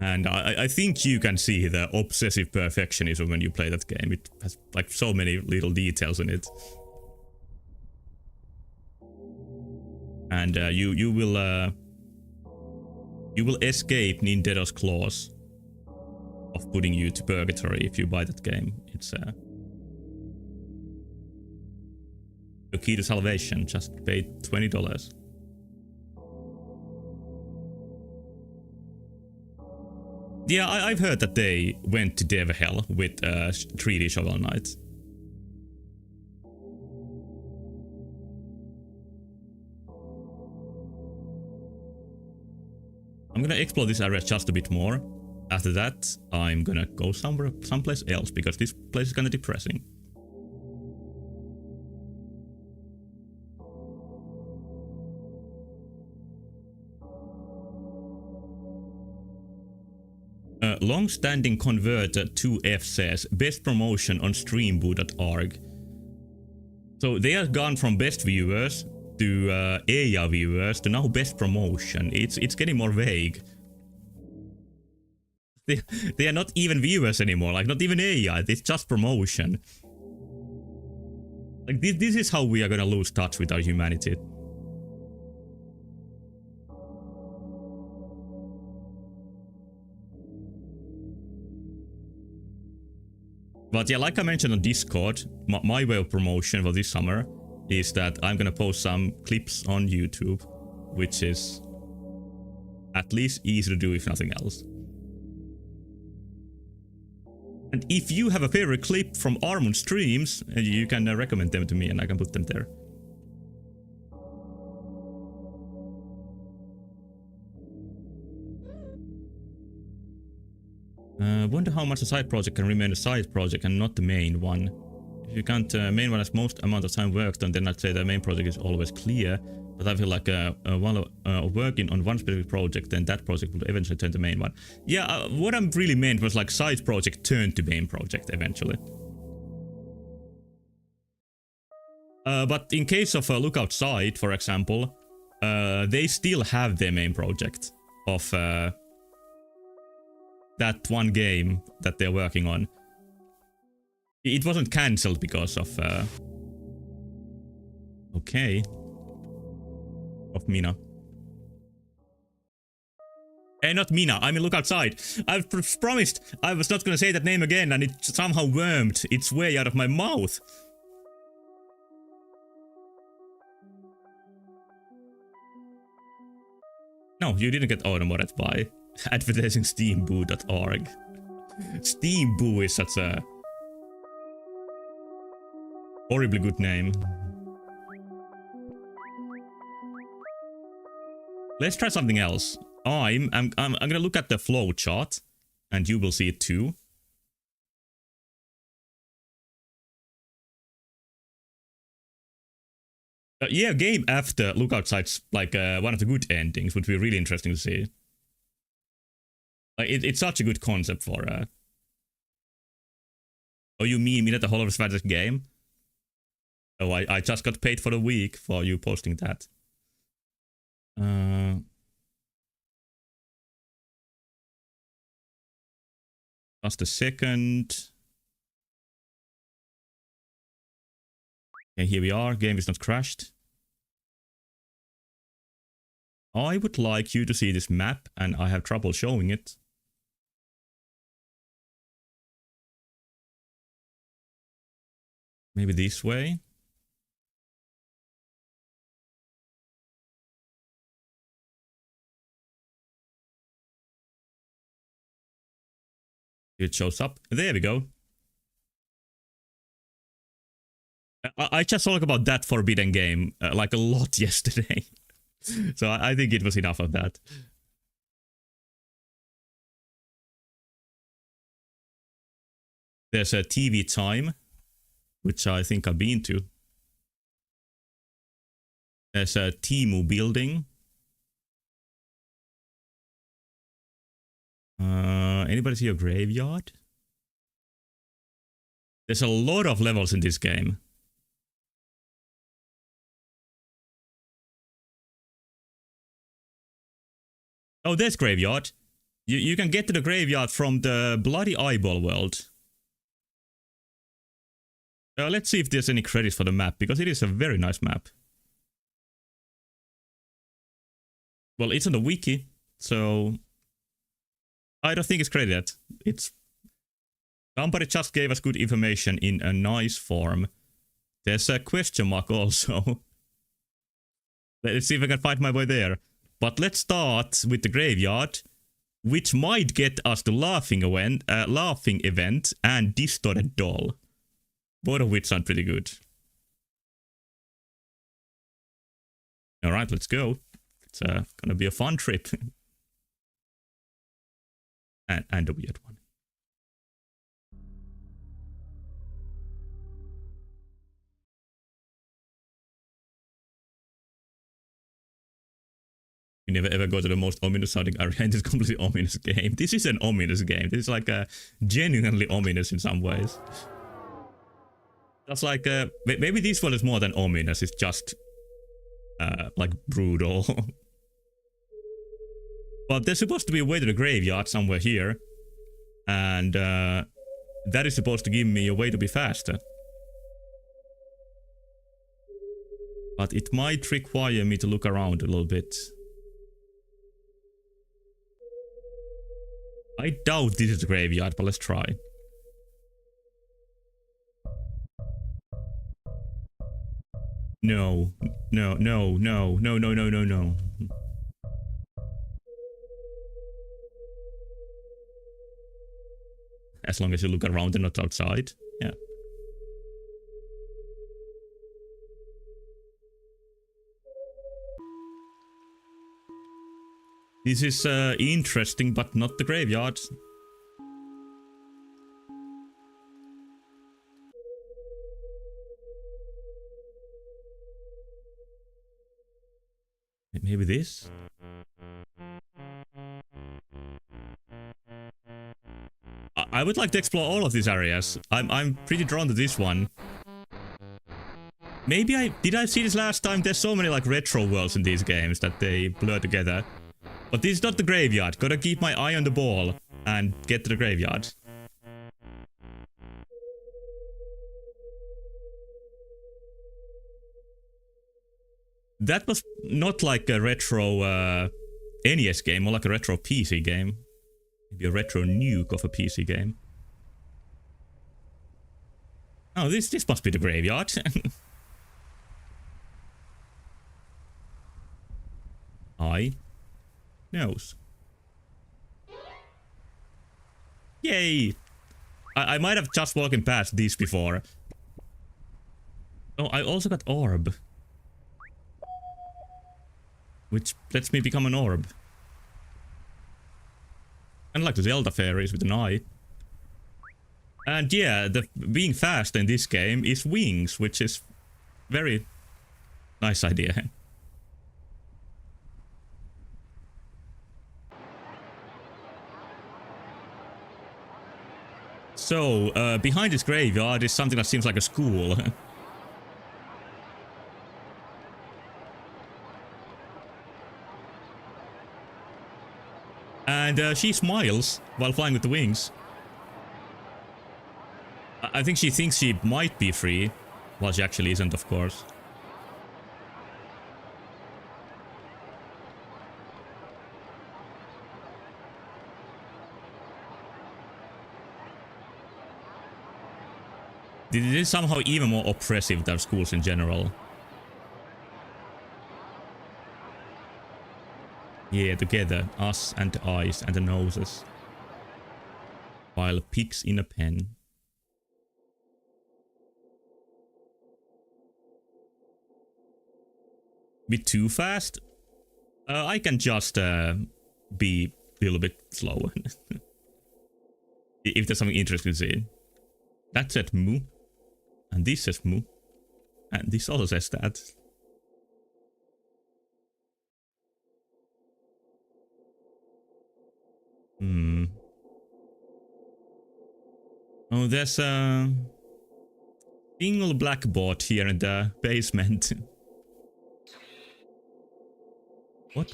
And I think you can see the obsessive perfectionism when you play that game. It has like so many little details in it. And you will escape Nintendo's claws of putting you to purgatory if you buy that game. It's the key to salvation. Just pay $20. Yeah, I've heard that they went to dev hell with 3D Shovel Knight. I'm gonna explore this area just a bit more. After that, I'm gonna go someplace else because this place is kinda depressing. Long-standing converter 2F says best promotion on streamboo.org. So they have gone from best viewers to AI viewers to now best promotion. It's getting more vague. They are not even viewers anymore, like not even AI, it's just promotion. Like this is how we are gonna lose touch with our humanity. But yeah, like I mentioned on Discord, my way of promotion for this summer is that I'm gonna post some clips on YouTube, which is at least easy to do if nothing else. And if you have a favorite clip from Armund streams, you can recommend them to me and I can put them there. Wonder how much a side project can remain a side project and not the main one. If you count main one as most amount of time worked on, then I'd say the main project is always clear. But I feel like while working on one specific project, then that project will eventually turn to main one. Yeah, what I really meant was like side project turned to main project eventually. But in case of Lookout Sight, for example, they still have their main project of that one game that they're working on. It wasn't cancelled because of okay, of Mina. Not Mina, I mean Lookout Sight. I've promised I was not gonna say that name again and it somehow wormed its way out of my mouth. No, you didn't get automoted by advertising steamboo.org. Steamboo is such a horribly good name. Let's try something else. I'm gonna look at the flow chart, and you will see it too. Yeah, game after Lookout Sight's like one of the good endings would be really interesting to see. Like it's such a good concept for. Oh, you mean Mina the Hollow of Strategy game? Oh, I just got paid for the week for you posting that. Just a second. Okay, here we are. Game is not crashed. I would like you to see this map, and I have trouble showing it. Maybe this way. It shows up. There we go. I just talked about that forbidden game like a lot yesterday. So I think it was enough of that. There's a TV Time, which I think I've been to. There's a Timu building. Anybody see a graveyard? There's a lot of levels in this game. Oh, there's graveyard. You can get to the graveyard from the Bloody Eyeball world. Let's see if there's any credits for the map, because it is a very nice map. Well, it's on the wiki, so I don't think it's credited. It's somebody just gave us good information in a nice form. There's a question mark also. Let's see if I can find my way there. But let's start with the graveyard, which might get us to laughing event and distorted doll. Both of which sound pretty good. Alright, let's go. It's gonna be a fun trip. and a weird one. You never ever go to the most ominous sounding area in this completely ominous game. This is an ominous game. This is like genuinely ominous in some ways. That's like, maybe this one is more than ominous, it's just, like, brutal. But there's supposed to be a way to the graveyard somewhere here. And, that is supposed to give me a way to be faster. But it might require me to look around a little bit. I doubt this is the graveyard, but let's try. No. No, no, no, no, no, no, no, no. As long as you look around and not outside. Yeah. This is interesting, but not the graveyard. Maybe this? I would like to explore all of these areas. I'm pretty drawn to this one. Maybe did I see this last time? There's so many like retro worlds in these games that they blur together. But this is not the graveyard. Gotta keep my eye on the ball and get to the graveyard. That was not like a retro NES game, more like a retro PC game. Maybe a retro nuke of a PC game. Oh, this must be the graveyard. I knows. Yay! I might have just walking past these before. Oh, I also got orb. Which lets me become an orb. And like the Zelda fairies with an eye. And yeah, being fast in this game is wings, which is very nice idea. So, behind this graveyard is something that seems like a school. And she smiles while flying with the wings. I think she thinks she might be free, while she actually isn't, of course. It is somehow even more oppressive than schools in general. Yeah, together, us and the eyes and the noses. While pigs in a pen. Bit too fast? I can just be a little bit slower. If there's something interesting to see. That said moo. And this says moo. And this also says that. Oh, there's a single blackboard here in the basement. What?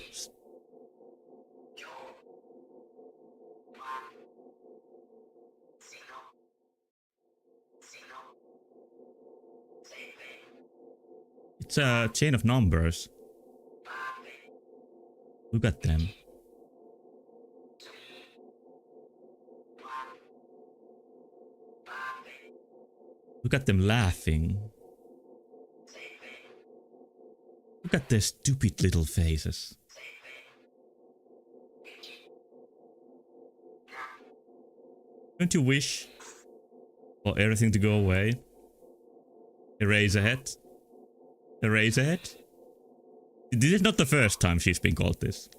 It's a chain of numbers. Look at them. Look at them laughing. Look at their stupid little faces. Don't you wish for everything to go away? Erase ahead. Erase ahead. This is not the first time she's been called this.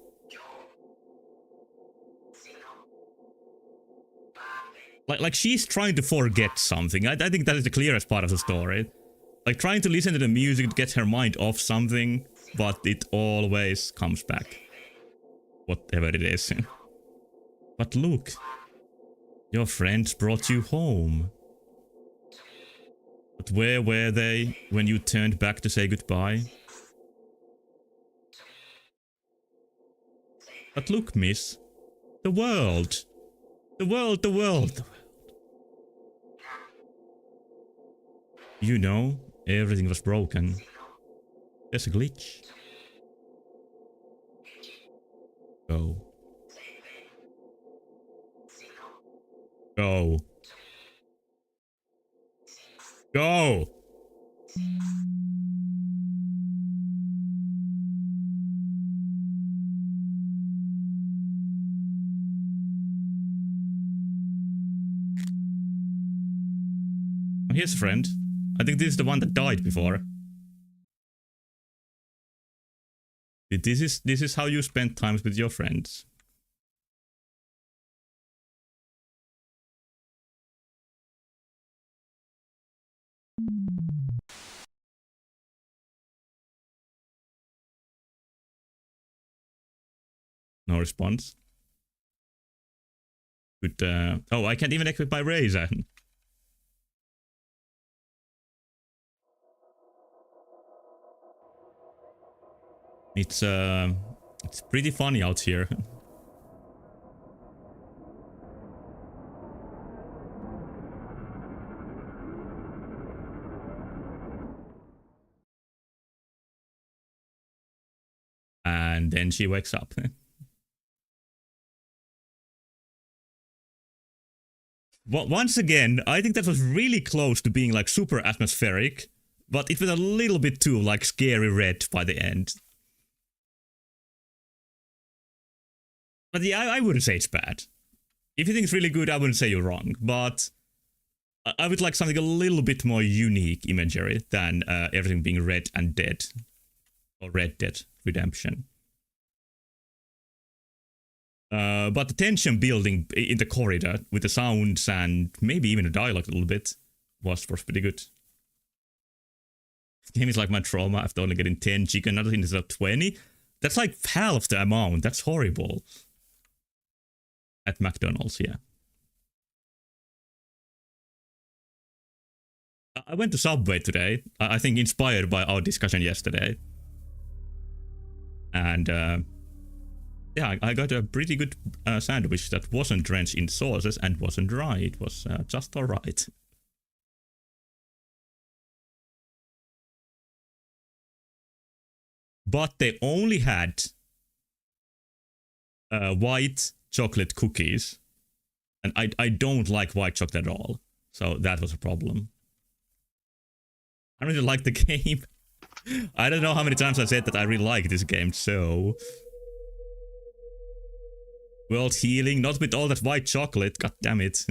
Like she's trying to forget something. I think that is the clearest part of the story. Like trying to listen to the music to get her mind off something, but it always comes back. Whatever it is. But look, your friends brought you home. But where were they when you turned back to say goodbye? But look, miss, the world. The world, the world. You know, everything was broken. There's a glitch. Go. Go. Go! Here's a friend. I think this is the one that died before. This is how you spend times with your friends. No response. Good. Oh, I can't even equip my razor. It's pretty funny out here. And then she wakes up. Once again, I think that was really close to being like super atmospheric, but it was a little bit too like scary red by the end. But yeah, I wouldn't say it's bad. If you think it's really good, I wouldn't say you're wrong, but I would like something a little bit more unique imagery than everything being red and dead. Or Red Dead Redemption. But the tension building in the corridor with the sounds and maybe even the dialogue a little bit was pretty good. This game is like my trauma after only getting 10 chicken nuggets instead of 20. That's like half the amount. That's horrible. At McDonald's, yeah. I went to Subway today. I think inspired by our discussion yesterday. And yeah, I got a pretty good sandwich that wasn't drenched in sauces and wasn't dry. It was just alright. but they only had white chocolate cookies, and I don't like white chocolate at all, so that was a problem. I really like the game. I don't know how many times I said that I really like this game, so... World healing, not with all that white chocolate, god damn it.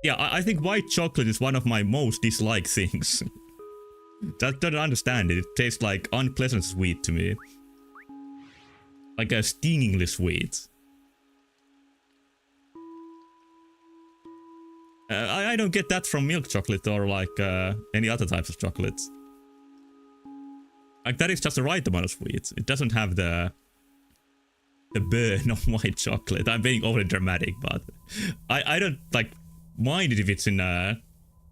Yeah, I think white chocolate is one of my most disliked things. That don't understand it. It tastes like unpleasant sweet to me. Like a stingingly sweet. I don't get that from milk chocolate or like any other types of chocolate. Like that is just the right amount of sweet. It doesn't have the burn of white chocolate. I'm being overly dramatic, but I don't like mind it if it's in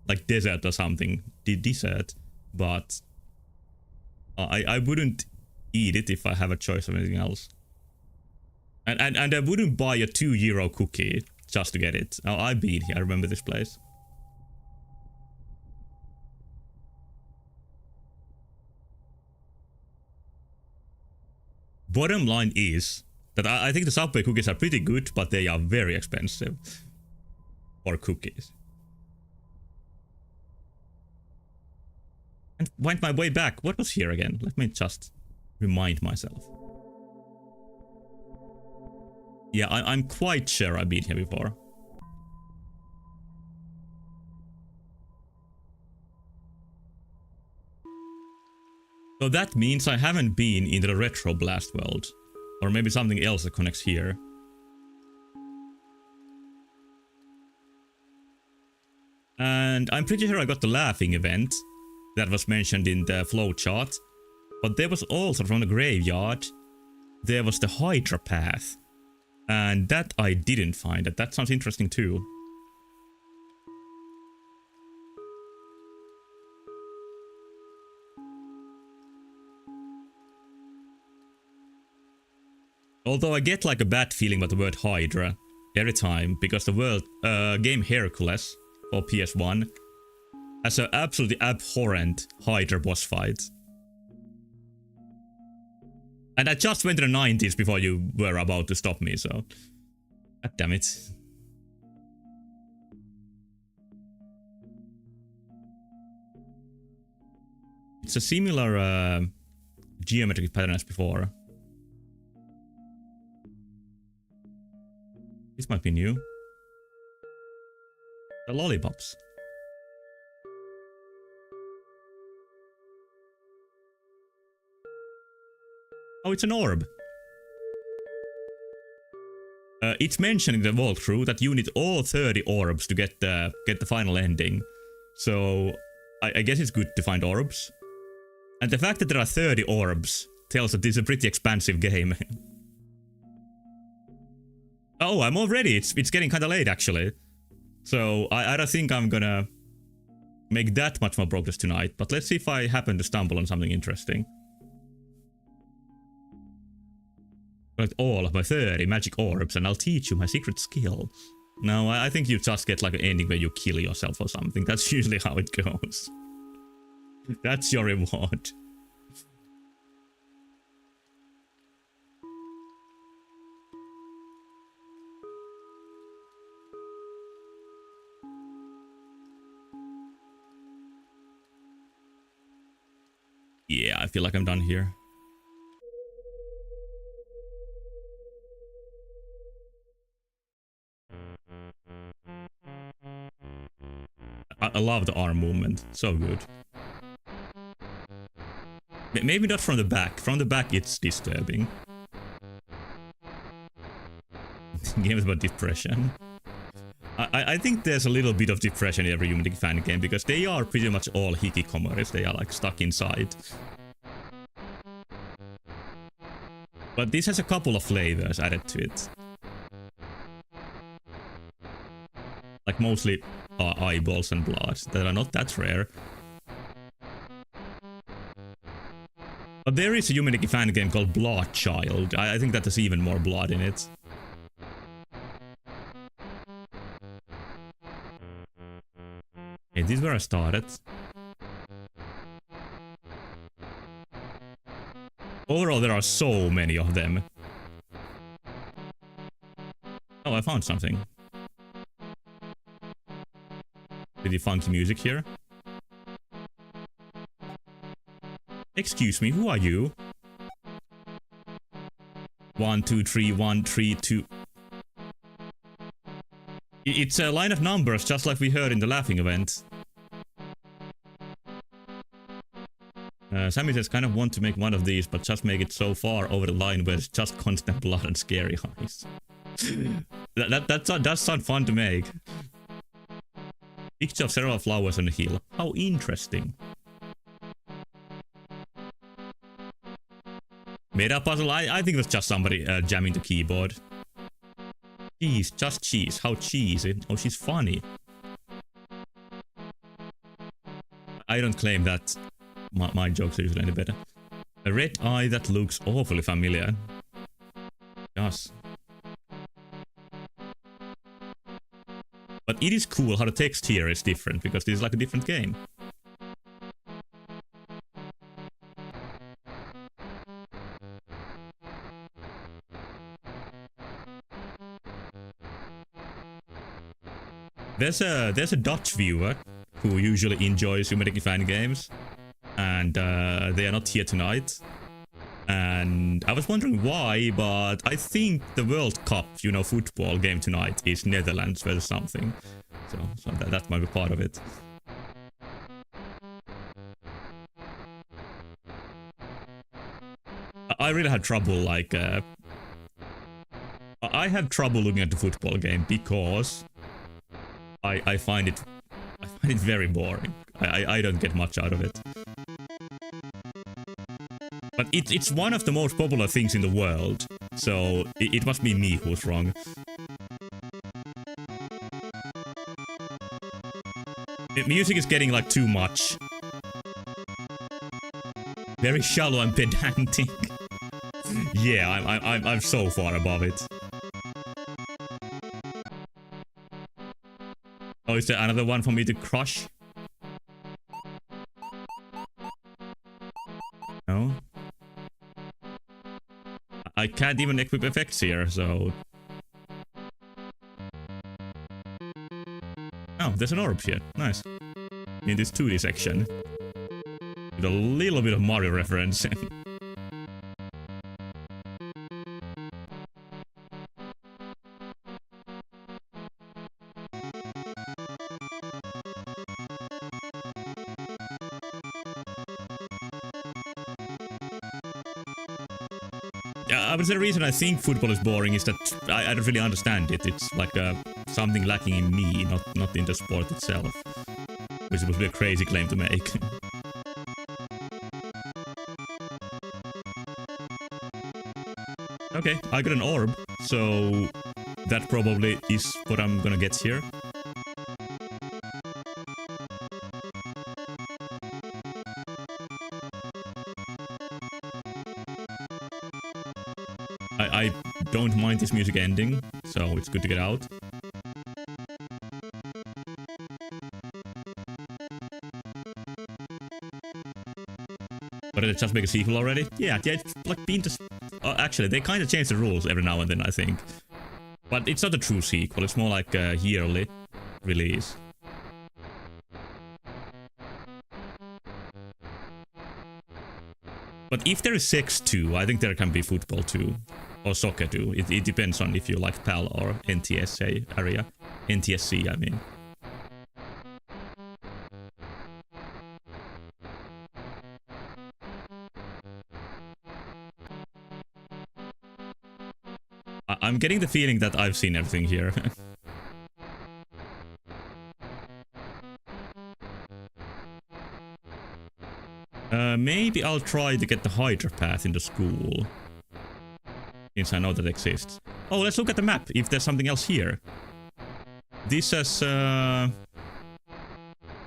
like desert or something. Dessert, but I wouldn't eat it if I have a choice of anything else. And I wouldn't buy a €2 cookie just to get it. Oh, I've been here. I remember this place. Bottom line is that I think the Subway cookies are pretty good, but they are very expensive for cookies. And wind my way back. What was here again? Let me just remind myself. Yeah, I'm quite sure I've been here before. So that means I haven't been in the Retro Blast world. Or maybe something else that connects here. And I'm pretty sure I got the laughing event that was mentioned in the flowchart. But there was also from the graveyard, there was the Hydra path. And that I didn't find. That sounds interesting too. Although I get like a bad feeling about the word Hydra every time, because the game Hercules for PS1 has an absolutely abhorrent Hydra boss fight. And I just went to the 90s before you were about to stop me, so... God damn it. It's a similar geometric pattern as before. This might be new. The lollipops. Oh, it's an orb. It's mentioned in the walkthrough that you need all 30 orbs to get the final ending. So I guess it's good to find orbs. And the fact that there are 30 orbs tells that this is a pretty expansive game. Oh, I'm already. It's getting kind of late actually. So I don't think I'm gonna make that much more progress tonight. But let's see if I happen to stumble on something interesting. Collect all of my 30 magic orbs and I'll teach you my secret skill. No, I think you just get like an ending where you kill yourself or something. That's usually how it goes. That's your reward. Yeah, I feel like I'm done here. I love the arm movement. So good. Maybe not from the back. From the back it's disturbing. Game is about depression. I think there's a little bit of depression in every Human League fan game because they are pretty much all hikikomoris. They are like stuck inside. But this has a couple of flavors added to it. Like mostly eyeballs and blood that are not that rare. But there is a Human League fan game called Blood Child. I think that has even more blood in it. Okay, this is where I started. Overall, there are so many of them. Oh, I found something. Pretty funky music here. Excuse me, who are you? 1, 2, 3, 1, 3, 2. It's a line of numbers, just like we heard in the laughing event. Sammy says, kind of want to make one of these, but just make it so far over the line where it's just constant blood and scary eyes. that does sound fun to make. Picture of several flowers on the hill. How interesting. Meta puzzle, I think it was just somebody jamming the keyboard. Cheese, just cheese. How cheesy. Oh, she's funny. I don't claim that my jokes are usually any better. A red eye that looks awfully familiar. Yes. But it is cool how the text here is different, because this is like a different game. There's a Dutch viewer who usually enjoys Humanity fan games, and they are not here tonight. And I was wondering why, but I think the World Cup, you know, football game tonight is Netherlands versus something. So that might be part of it. I really had trouble, like, I have trouble looking at the football game because I find it very boring. I don't get much out of it. But it's one of the most popular things in the world, so it must be me who's wrong. The music is getting like too much. Very shallow and pedantic. Yeah, I'm so far above it. Oh, is there another one for me to crush? No? I can't even equip effects here, so... Oh, there's an orb here. Nice. In this 2D section. With a little bit of Mario reference. But the reason I think football is boring is that I don't really understand it. It's like something lacking in me, not in the sport itself. Which would be a crazy claim to make. Okay, I got an orb, so that probably is what I'm gonna get here. I don't mind this music ending, so it's good to get out. But did it just make a sequel already? Yeah, it's like being just... actually, they kind of change the rules every now and then, I think. But it's not a true sequel, it's more like a yearly release. But if there is sex too, I think there can be football too. Or soccer too. It depends on if you like PAL or NTSA area. NTSC, I mean. I'm getting the feeling that I've seen everything here. Maybe I'll try to get the Hydra path in the school. Since I know that exists. Oh, let's look at the map, if there's something else here. This says...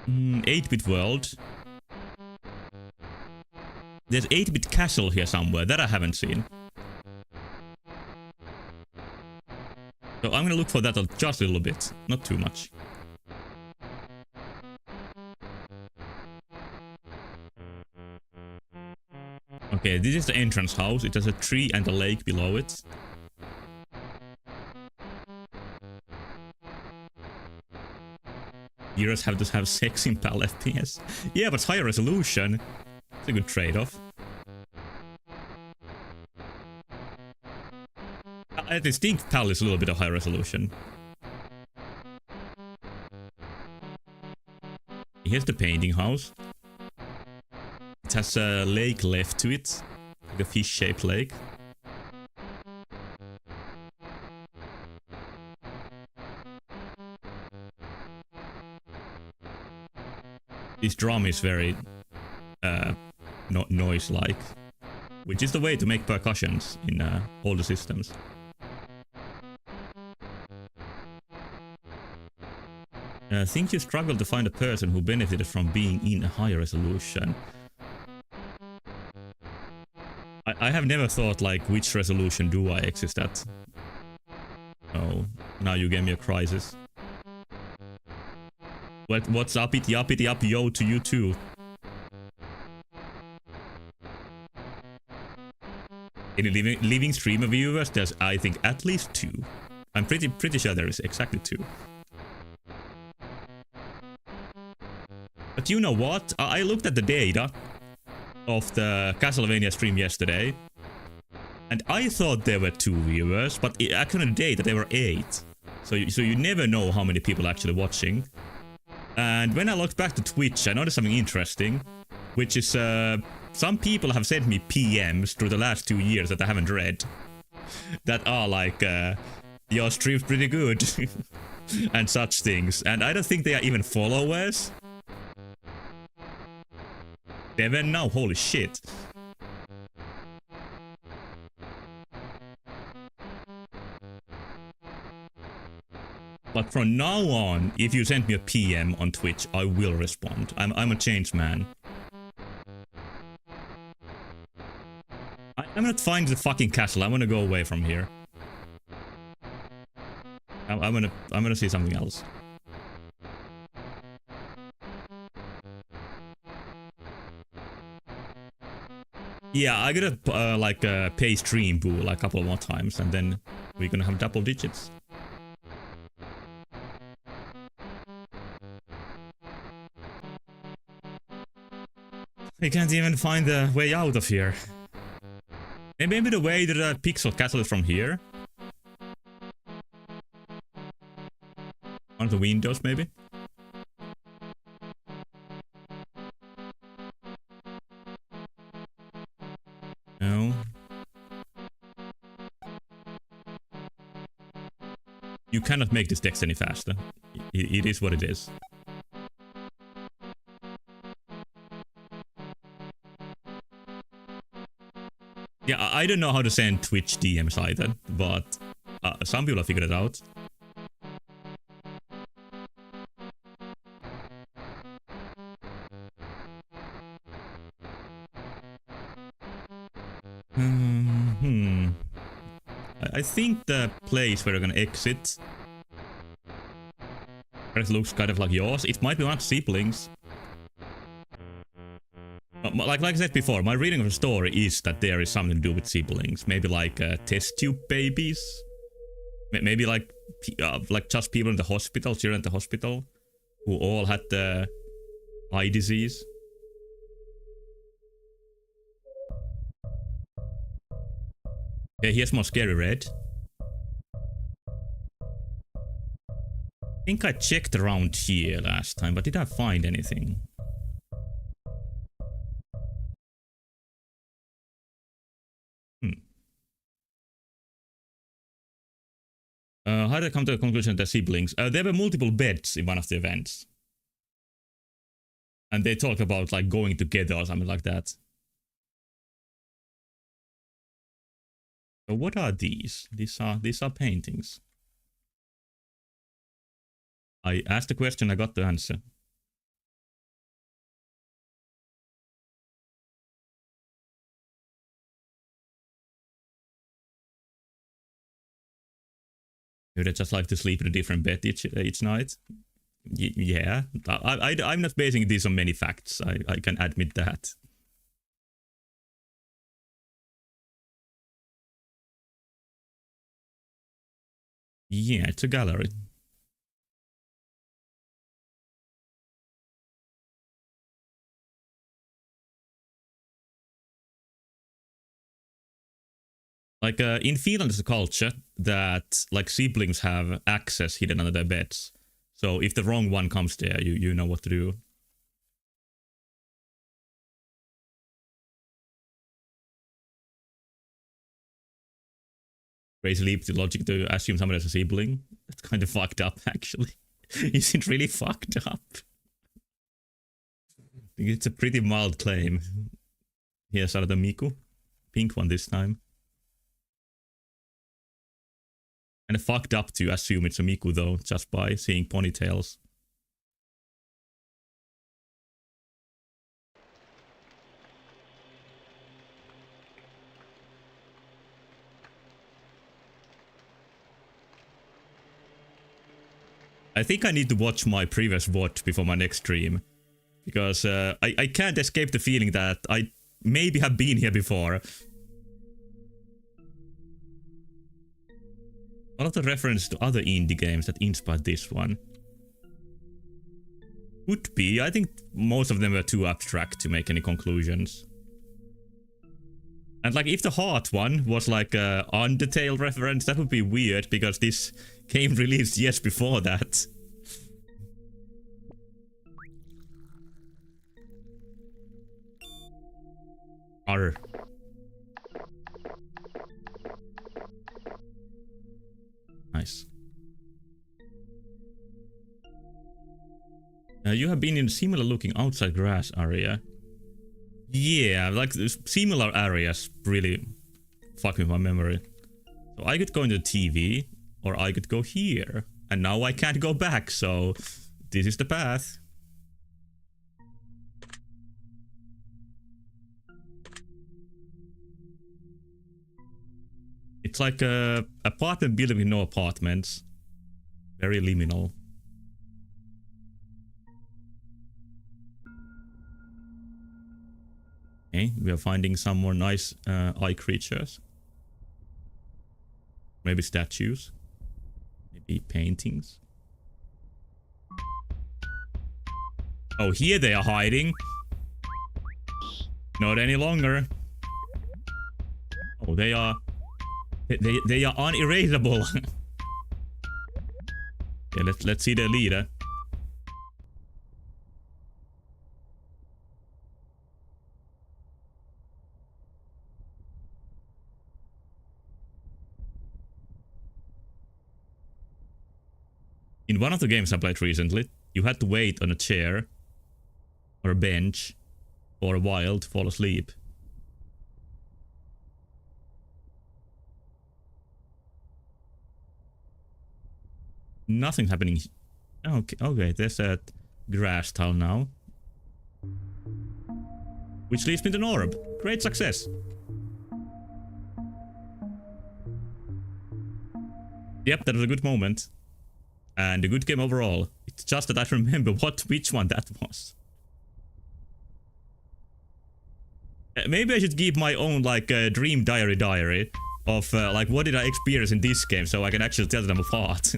8-bit world. There's 8-bit castle here somewhere, that I haven't seen. So I'm gonna look for that just a little bit, not too much. Okay, this is the entrance house. It has a tree and a lake below it. Heroes have to have sex in PAL FPS. Yeah, but higher resolution. It's a good trade-off. I just think PAL is a little bit of high resolution. Here's the painting house. It has a lake left to it. Like a fish-shaped lake. This drum is very noise-like, which is the way to make percussions in all the systems. I think you struggle to find a person who benefited from being in a higher resolution. I have never thought, like, which resolution do I exist at? Oh, now you gave me a crisis. What's up, it up, yo to you too. In living streamer viewers, there's, I think, at least 2. I'm pretty sure there is exactly 2. But you know what? I looked at the data of the Castlevania stream yesterday, and I thought there were 2 viewers, but according to the data there were 8. So you never know how many people are actually watching. And when I looked back to Twitch, I noticed something interesting, which is some people have sent me PMs through the last 2 years that I haven't read, that are like, your stream's pretty good, and such things. And I don't think they are even followers. 7 now, holy shit. But from now on, if you send me a PM on Twitch, I will respond. I'm a changed man. I'm not finding the fucking castle. I'm gonna go away from here. I'm gonna see something else. Yeah, I gotta like pay stream boo like a couple more times, and then we're gonna have double digits. I can't even find the way out of here. Maybe the way to the Pixel Castle is from here. On the windows, maybe. No. You cannot make this text any faster. It is what it is. Yeah, I don't know how to send Twitch DMs either, but some people have figured it out. I think the place where we're gonna exit, it looks kind of like yours. It might be one of the siblings. Like I said before, my reading of the story is that there is something to do with siblings. Maybe like test tube babies. Maybe like just people in the hospital, children in the hospital, who all had the eye disease. Okay, here's more scary red. I think I checked around here last time, but did I find anything? How did I come to the conclusion that they're siblings? There were multiple beds in one of the events. And they talk about like going together or something like that. So what are these? These are paintings. I asked the question, I got the answer. Would I just like to sleep in a different bed each night? Yeah, I'm not basing this on many facts. I can admit that. Yeah, it's a gallery. Like, in Finland, there's a culture that, like, siblings have access hidden under their beds. So if the wrong one comes there, you know what to do. Crazy leap to logic to assume someone is a sibling. That's kind of fucked up, actually. Is it really fucked up? I think it's a pretty mild claim. Here's another Miku. Pink one this time. And fucked up to assume it's a Miku though, just by seeing ponytails. I think I need to watch my previous VOD before my next stream. Because I can't escape the feeling that I maybe have been here before. A lot of reference to other indie games that inspired this one. Could be. I think most of them were too abstract to make any conclusions. And like, if the Heart one was like a Undertale reference, that would be weird, because this game released years before that. Arr. Nice. You have been in similar looking outside grass area. Yeah, like similar areas really fuck with my memory. So I could go into the TV, or I could go here. And now I can't go back, so this is the path. It's like a apartment building with no apartments. Very liminal. Okay, we are finding some more nice eye creatures. Maybe statues. Maybe paintings. Oh, here they are hiding. Not any longer. Oh, they are... They are unerasable. Yeah, let's see the leader. In one of the games I played recently, you had to wait on a chair or a bench for a while to fall asleep. Nothing happening. Okay, there's that grass tile now. Which leads me to an orb. Great success. Yep, that was a good moment. And a good game overall. It's just that I remember which one that was. Maybe I should keep my own, like, dream diary of, like, what did I experience in this game, so I can actually tell them apart.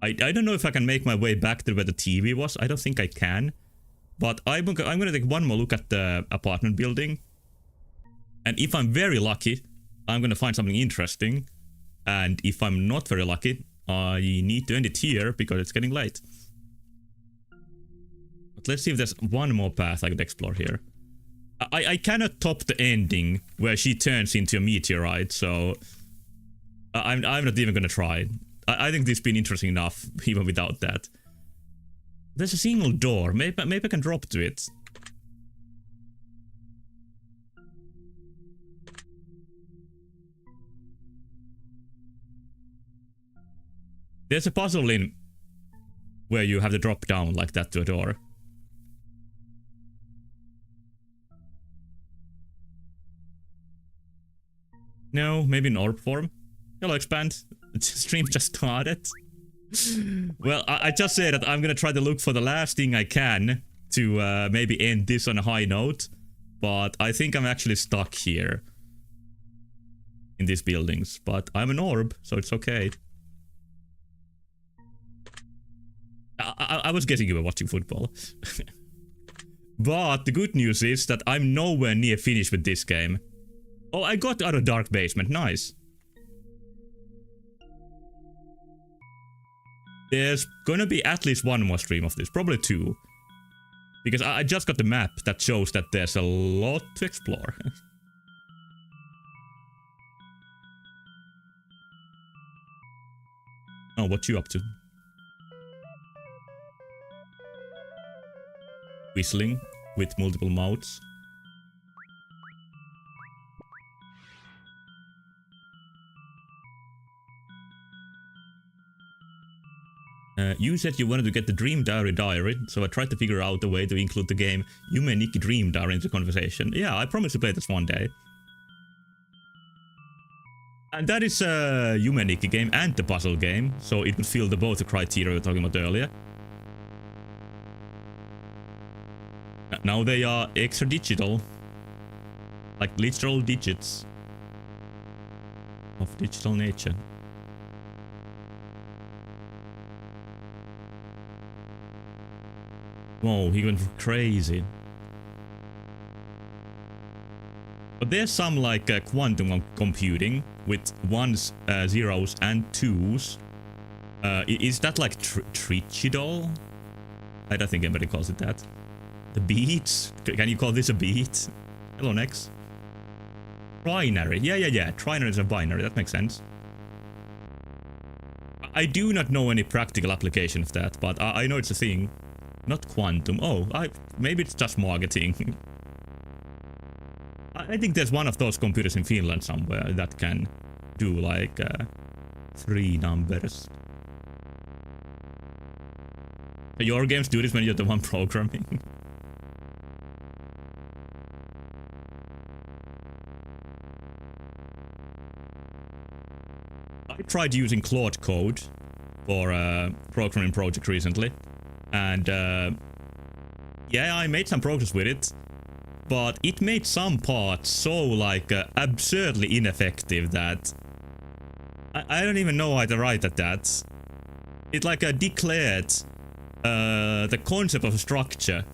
I don't know if I can make my way back to where the TV was. I don't think I can. But I'm gonna take one more look at the apartment building. And if I'm very lucky, I'm gonna find something interesting. And if I'm not very lucky, I need to end it here because it's getting late. But let's see if there's one more path I could explore here. I cannot top the ending where she turns into a meteorite, so I'm not even gonna try. I think this has been interesting enough, even without that. There's a single door. Maybe I can drop to it. There's a puzzle in where you have to drop down like that to a door. No, maybe in orb form. Hello, Expand. The stream just started. Well, I just said that I'm gonna try to look for the last thing I can to maybe end this on a high note, but I think I'm actually stuck here in these buildings. But I'm an orb, so it's okay. I was guessing you were watching football. But the good news is that I'm nowhere near finished with this game. Oh, I got out of Dark Basement, nice. There's gonna be at least one more stream of this, probably two. Because I just got the map that shows that there's a lot to explore. Oh, what you up to? Whistling with multiple mouths. You said you wanted to get the Dream Diary, so I tried to figure out a way to include the game Yume Nikki Dream Diary into the conversation. Yeah, I promise to play this one day. And that is a Yume Nikki game and the puzzle game, so it would fill both the criteria we were talking about earlier. Now they are extra digital, like literal digits of digital nature. Whoa, he went crazy. But there's some like quantum computing with ones, zeros and twos. Is that like trichidal? I don't think anybody calls it that. The beats? Can you call this a beat? Hello, Nex. Trinary. Yeah. Trinary is a binary. That makes sense. I do not know any practical application of that, but I know it's a thing. Not quantum. Oh, maybe it's just marketing. I think there's one of those computers in Finland somewhere that can do like 3 numbers. Your games do this when you're the one programming. I tried using Claude Code for a programming project recently. And yeah, I made some progress with it, but it made some parts so like absurdly ineffective that I don't even know how to write at that. It like declared the concept of a structure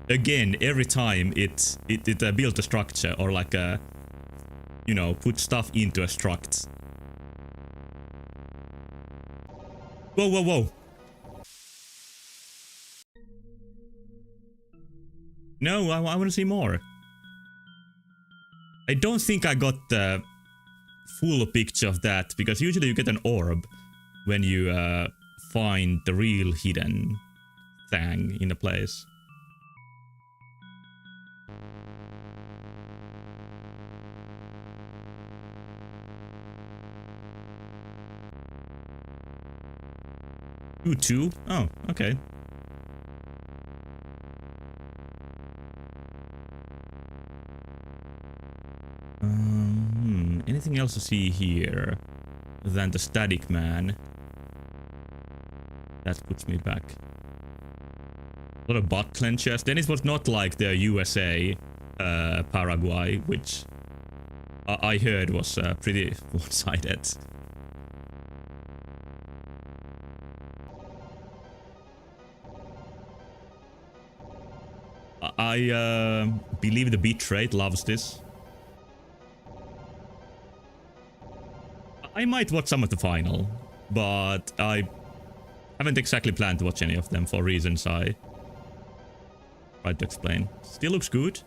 again every time it built a structure or like you know, put stuff into a struct. Whoa. No, I want to see more. I don't think I got the full picture of that, because usually you get an orb when you find the real hidden thing in a place. You too? Oh, okay. Anything else to see here than the static man? That puts me back. A lot of butt clenches. Then it was not like the USA, Paraguay, which I heard was pretty one-sided. I believe the bitrate loves this. I might watch some of the final, but I haven't exactly planned to watch any of them for reasons I tried to explain. Still looks good.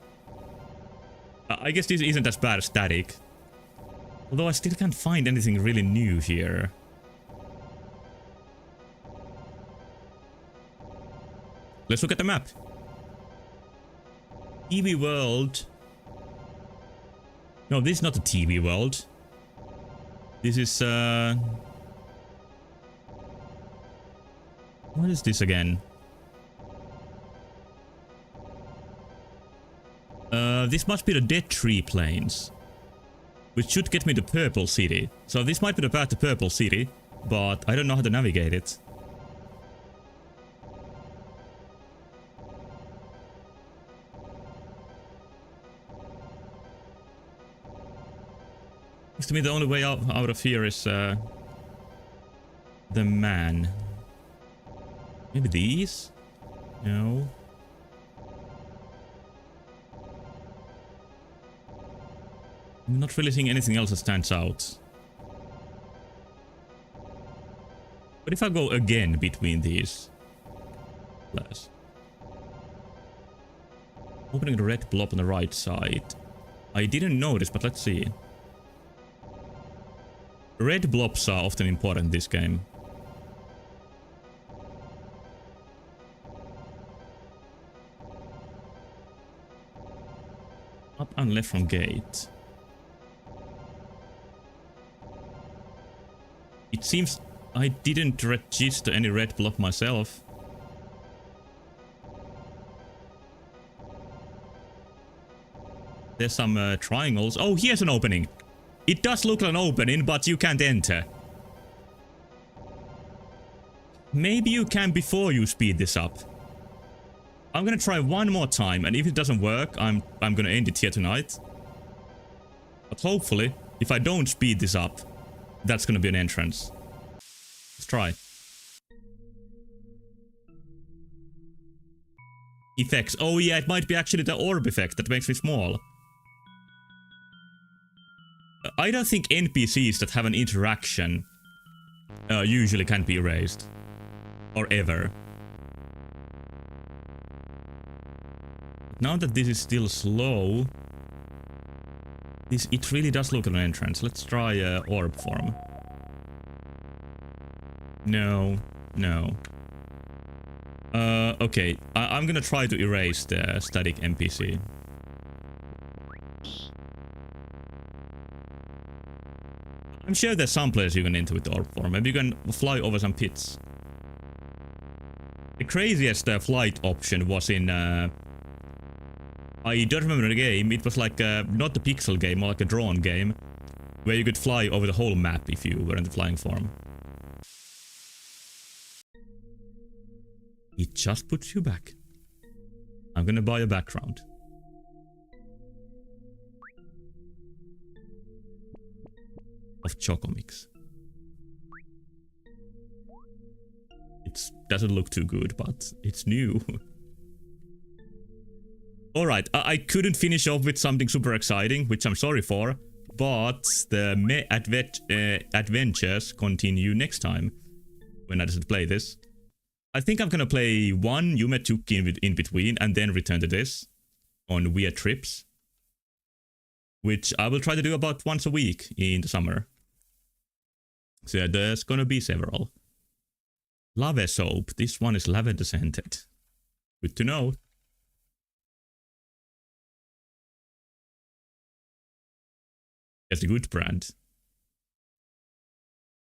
I guess this isn't as bad as static. Although I still can't find anything really new here. Let's look at the map. TV world. No, this is not a TV world. This is what is this again? This must be the Dead Tree Plains, which should get me to Purple City. So this might be the path to Purple City, but I don't know how to navigate it. To me, the only way out of here is the man. Maybe these? No. I'm not really seeing anything else that stands out. What if I go again between these? Plus. Opening the red blob on the right side. I didn't notice, but let's see. Red blobs are often important in this game. Up and left from gate. It seems I didn't register any red blob myself. There's some triangles. Oh, here's an opening. It does look like an opening, but you can't enter. Maybe you can before you speed this up. I'm gonna try one more time, and if it doesn't work, I'm gonna end it here tonight. But hopefully, if I don't speed this up, that's gonna be an entrance. Let's try. Effects. Oh yeah, it might be actually the orb effect that makes me small. I don't think NPCs that have an interaction usually can't be erased. Or ever. Now that this is still slow, it really does look like an entrance. Let's try orb form. No, no. Okay, I'm gonna try to erase the static NPC. I'm sure there's some place you can enter with the orb form. Maybe you can fly over some pits. The craziest flight option was in... I don't remember the game. It was like not a pixel game, more like a drawn game. Where you could fly over the whole map if you were in the flying form. It just puts you back. I'm gonna buy a background. Of Chocomix. It doesn't look too good, but it's new. Alright, I couldn't finish off with something super exciting, which I'm sorry for. But the adventures continue next time. When I just play this. I think I'm gonna play one Yume Tukki in between and then return to this. On weird trips. Which I will try to do about once a week in the summer. So there's gonna be several. Lave soap. This one is lavender scented. Good to know. It's a good brand.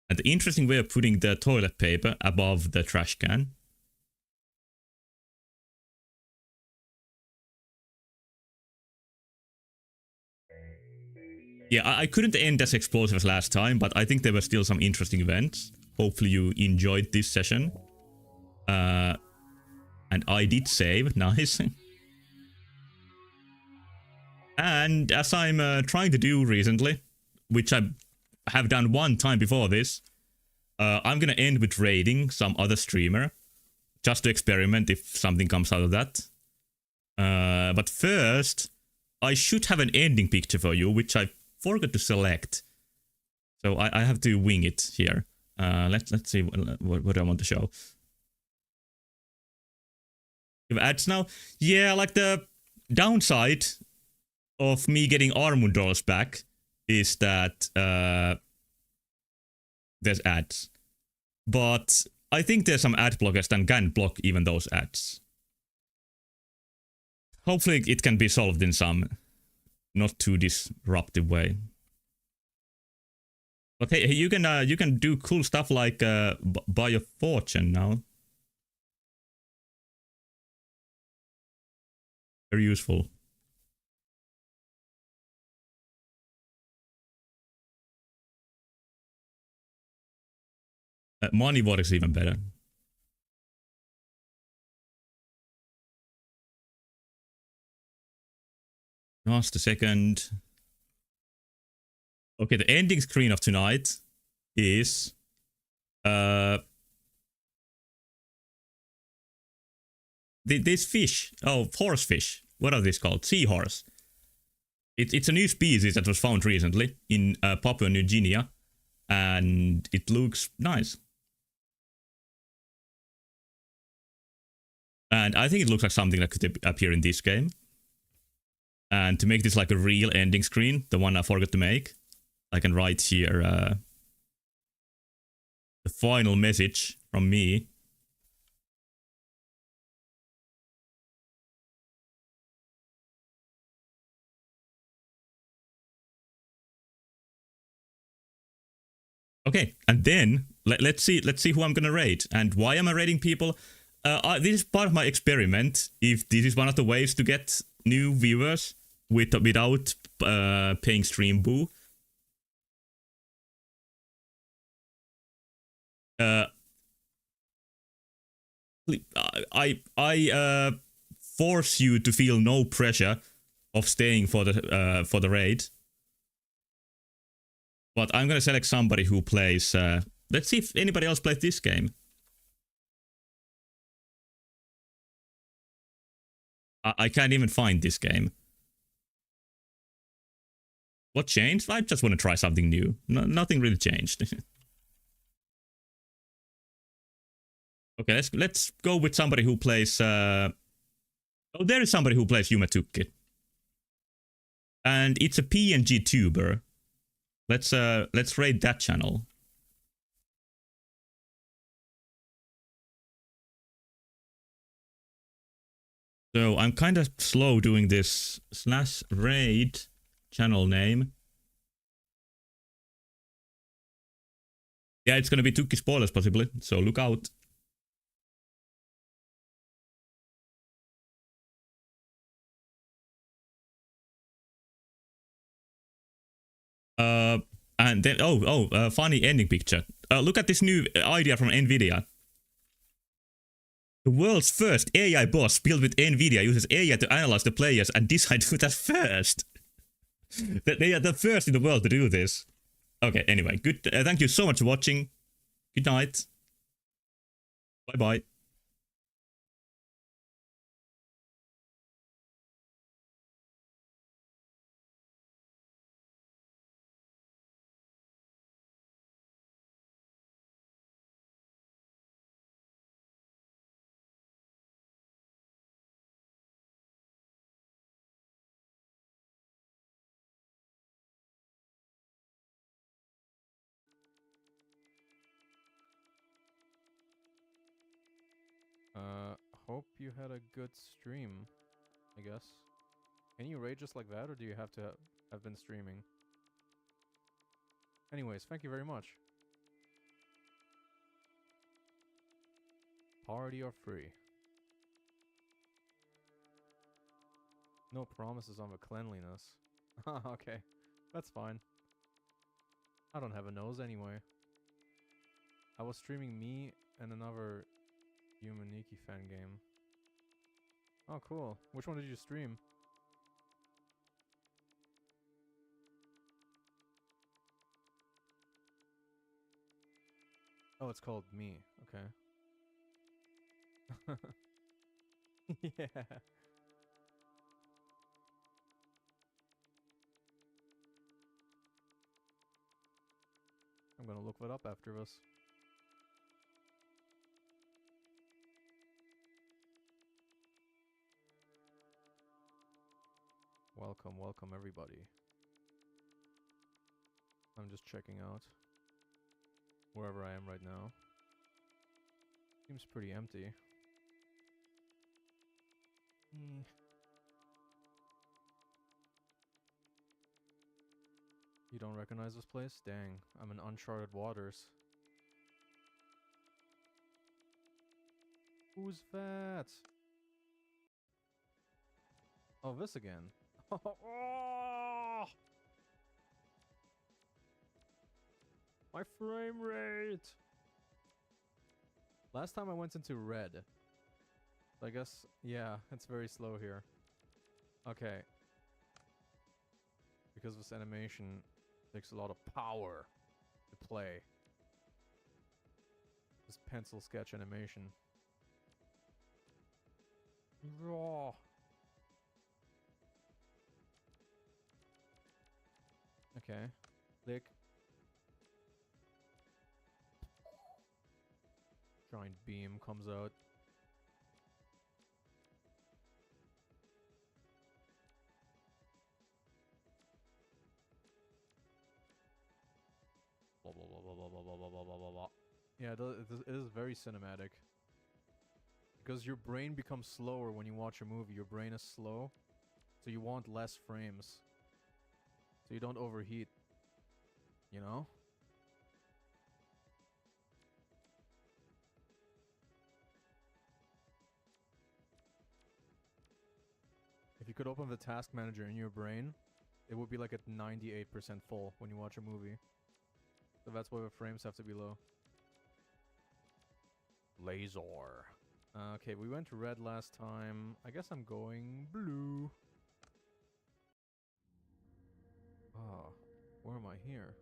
And the interesting way of putting the toilet paper above the trash can. Yeah, I couldn't end as explosive as last time, but I think there were still some interesting events. Hopefully you enjoyed this session. And I did save, nice. And as I'm trying to do recently, which I have done one time before this, I'm gonna end with raiding some other streamer. Just to experiment if something comes out of that. But first, I should have an ending picture for you, which I forgot to select. So I have to wing it here. Let's see what I want to show. You have ads now? Yeah, like the downside of me getting Armund dolls back is that there's ads. But I think there's some ad blockers that can block even those ads. Hopefully it can be solved in some not too disruptive way. But hey, you can do cool stuff like buy a fortune now. Very useful. Money works even better. Just a second. Okay, the ending screen of tonight is this fish. Oh, horsefish. What are these called? Seahorse. It's a new species that was found recently in Papua New Guinea, and it looks nice. And I think it looks like something that could appear in this game. And to make this like a real ending screen, the one I forgot to make, I can write here the final message from me. Okay, and then let's see who I'm gonna rate and why am I rating people. This is part of my experiment. If this is one of the ways to get new viewers without paying Stream Boo. I force you to feel no pressure of staying for the raid. But I'm gonna select somebody who plays. Let's see if anybody else plays this game. I can't even find this game. What changed? I just want to try something new. Nothing really changed. Okay, let's go with somebody who plays. Oh, there is somebody who plays Yumetukki, and it's a PNG tuber. Let's raid that channel. So I'm kind of slow doing this /raid channel name. Yeah, it's gonna be Tukki spoilers possibly, so look out. And then funny ending picture. Look at this new idea from Nvidia. The world's first AI boss built with Nvidia uses AI to analyze the players and decide who that first. They are the first in the world to do this. Okay, anyway, good. Thank you so much for watching. Good night. Bye bye. Hope you had a good stream, I guess. Can you raid just like that, or do you have to have been streaming? Anyways, thank you very much. Party or free? No promises on the cleanliness. Okay, that's fine. I don't have a nose anyway. I was streaming me and another Yumaniki fan game. Oh, cool. Which one did you stream? Oh, it's called Me. Okay. Yeah. I'm gonna look that up after this. Welcome, welcome everybody. I'm just checking out wherever I am right now. Seems pretty empty. You don't recognize this place? Dang, I'm in uncharted waters. Who's that? Oh, this again. Oh! My frame rate! Last time I went into red. I guess, yeah, it's very slow here. Okay. Because of this animation, Takes a lot of power to play this pencil sketch animation. Raw. Okay. Click. Giant beam comes out. Blah, blah, blah, blah, blah, blah, blah, blah, blah, blah, blah. Yeah, it is very cinematic. Because your brain becomes slower when you watch a movie. Your brain is slow, so you want less frames. So you don't overheat. You know? If you could open the task manager in your brain, it would be like at 98% full when you watch a movie. So that's why the frames have to be low. Laser. Okay, we went red last time. I guess I'm going blue. Ah, where am I here?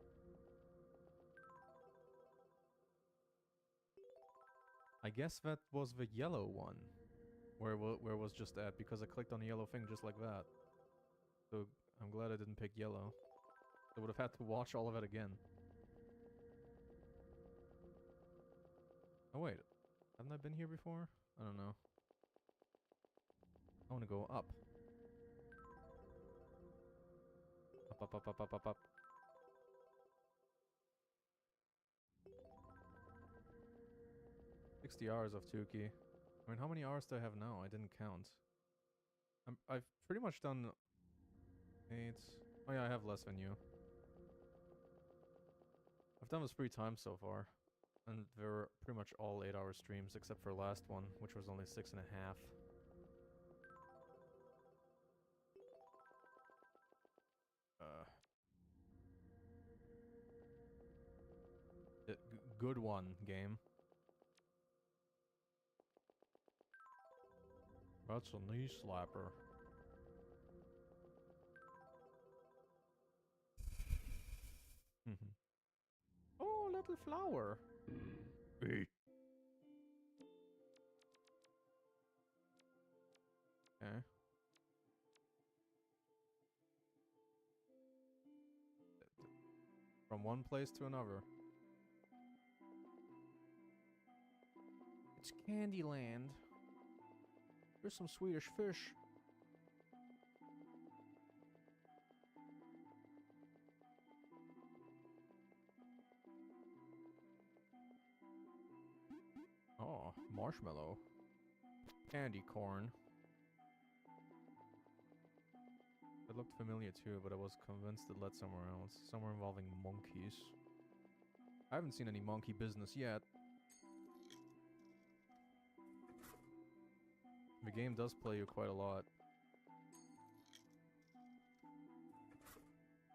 I guess that was the yellow one. Where it was just at, because I clicked on the yellow thing just like that. So I'm glad I didn't pick yellow. I would have had to watch all of it again. Oh wait, haven't I been here before? I don't know. I want to go up. Up, up, up, up, up, up, up. $60 hours of Tuki. I mean, how many hours do I have now? I didn't count. I've pretty much done 8. Oh yeah, I have less than you. I've done this 3 times so far. And they're pretty much all 8-hour streams, except for last one, which was only 6.5. Good one, game. That's a knee slapper. Oh, little flower. Eat. Okay. From one place to another. It's Candyland. There's some Swedish fish. Oh, marshmallow. Candy corn. It looked familiar too, but I was convinced it led somewhere else. Somewhere involving monkeys. I haven't seen any monkey business yet. The game does play you quite a lot.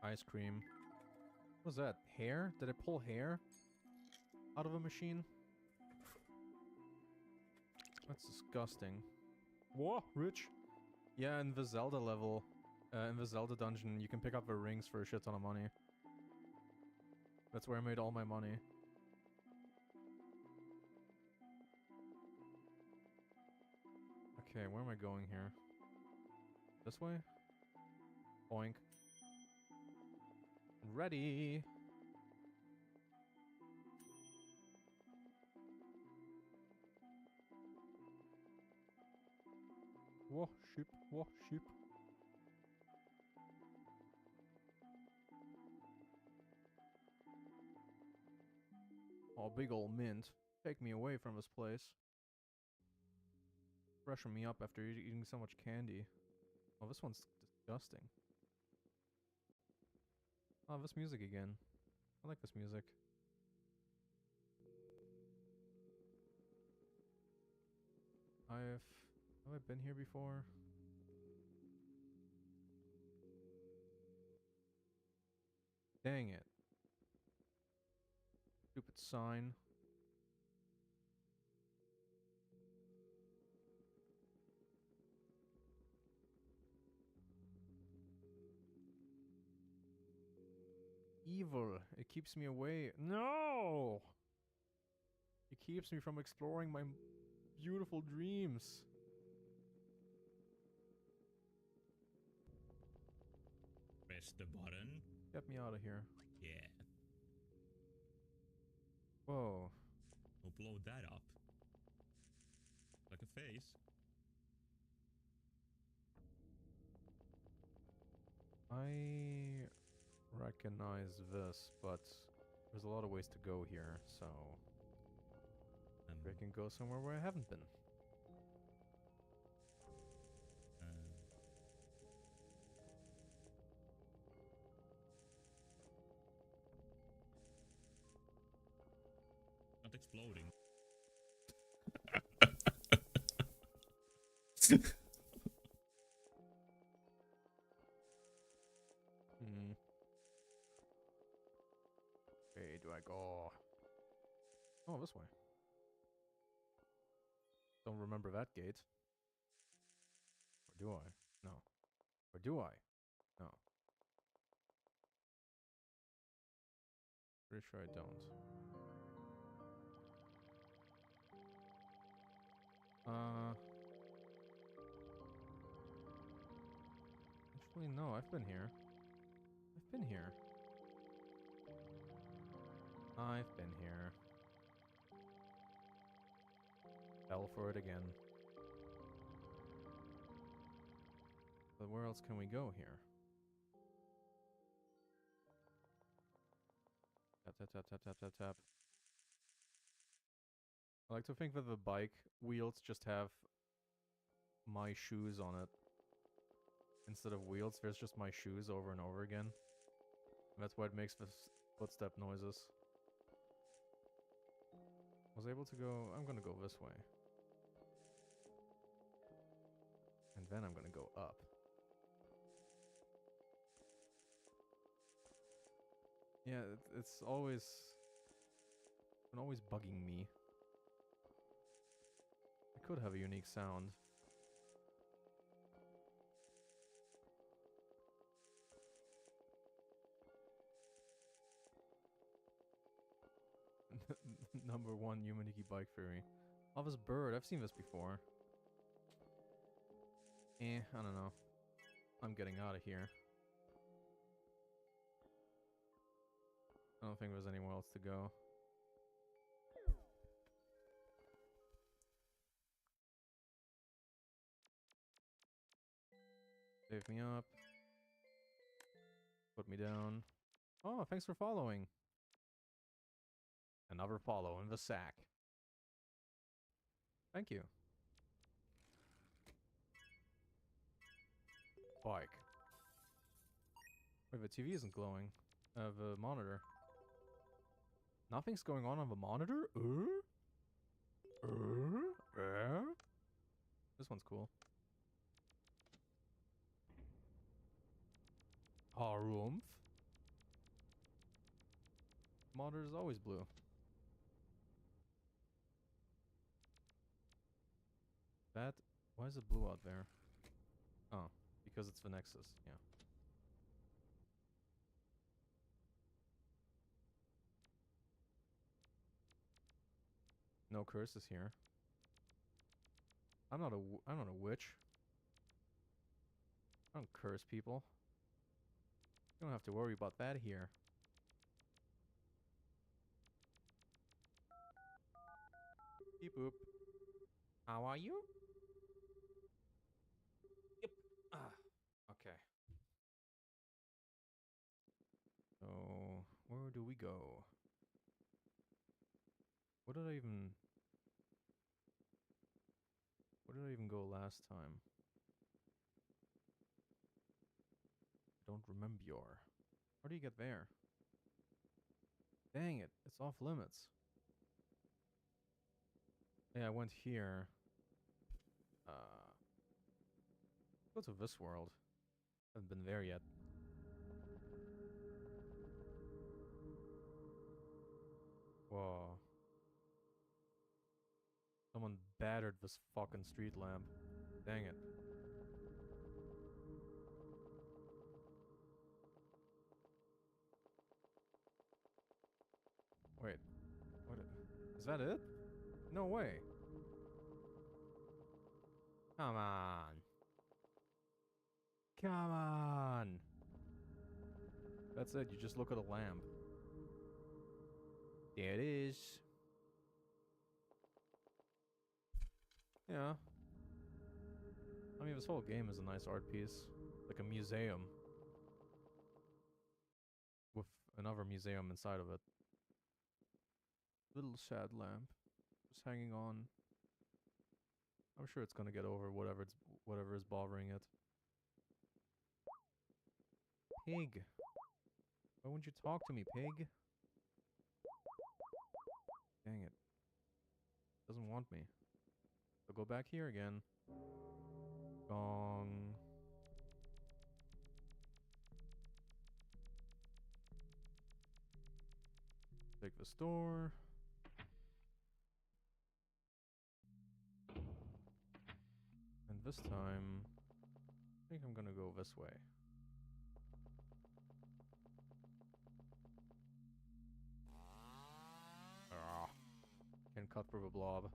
Ice cream. What was that? Hair? Did I pull hair out of a machine? That's disgusting. Whoa, rich. Yeah, in the Zelda level, in the Zelda dungeon, you can pick up the rings for a shit ton of money. That's where I made all my money. Okay, where am I going here? This way? Oink. Ready! Whoa, sheep, whoa, sheep. Oh, big ol' mint. Take me away from this place. Freshen me up after eating so much candy. Oh, this one's disgusting. Oh, this music again. I like this music. Have I been here before? Dang it. Stupid sign. evil. It keeps me away. No! It keeps me from exploring my beautiful dreams. Press the button. Get me out of here. Yeah. Whoa. We'll blow that up. Like a face. I recognize this, but there's a lot of ways to go here, so I can go somewhere where I haven't been. Not exploding. Where do I go? Oh, this way. Don't remember that gate. Or do I? No. Or do I? No. Pretty sure I don't. Actually, no, I've been here. I've been here. I've been here. Fell for it again. But where else can we go here? Tap, tap, tap, tap, tap, tap, tap. I like to think that the bike wheels just have my shoes on it. Instead of wheels, there's just my shoes over and over again. And that's why it makes the footstep noises. I was able to go... I'm gonna go this way. And then I'm gonna go up. Yeah, it's always... been always bugging me. It could have a unique sound. Number 1 Yumaniki bike theory. Oh, this bird. I've seen this before. I don't know. I'm getting out of here. I don't think there's anywhere else to go. Save me up. Put me down. Oh, thanks for following. Another follow in the sack. Thank you. Bike. Wait, the TV isn't glowing. The monitor. Nothing's going on the monitor? This one's cool. Harumph. Monitor is always blue. That... why is it blue out there? Oh, because it's the Nexus, yeah. No curses here. I'm not a witch. I don't curse people. You don't have to worry about that here. Beep boop. How are you? Yep. Okay. So, where do we go? Where did I even go last time? I don't remember. How do you get there? Dang it, it's off limits. Yeah, I went here. Go to this world. Haven't been there yet. Whoa. Someone battered this fucking street lamp. Dang it. that it? No way. Come on. Come on. That's it. You just look at a lamp. There it is. Yeah. I mean, this whole game is a nice art piece. Like a museum. With another museum inside of it. Little sad lamp. Just hanging on. I'm sure it's gonna get over whatever is bothering it. Pig. Why wouldn't you talk to me, pig? Dang it. Doesn't want me. So go back here again. Gong. Take the store. And this time, I think I'm gonna go this way. Ah, can cut through a blob.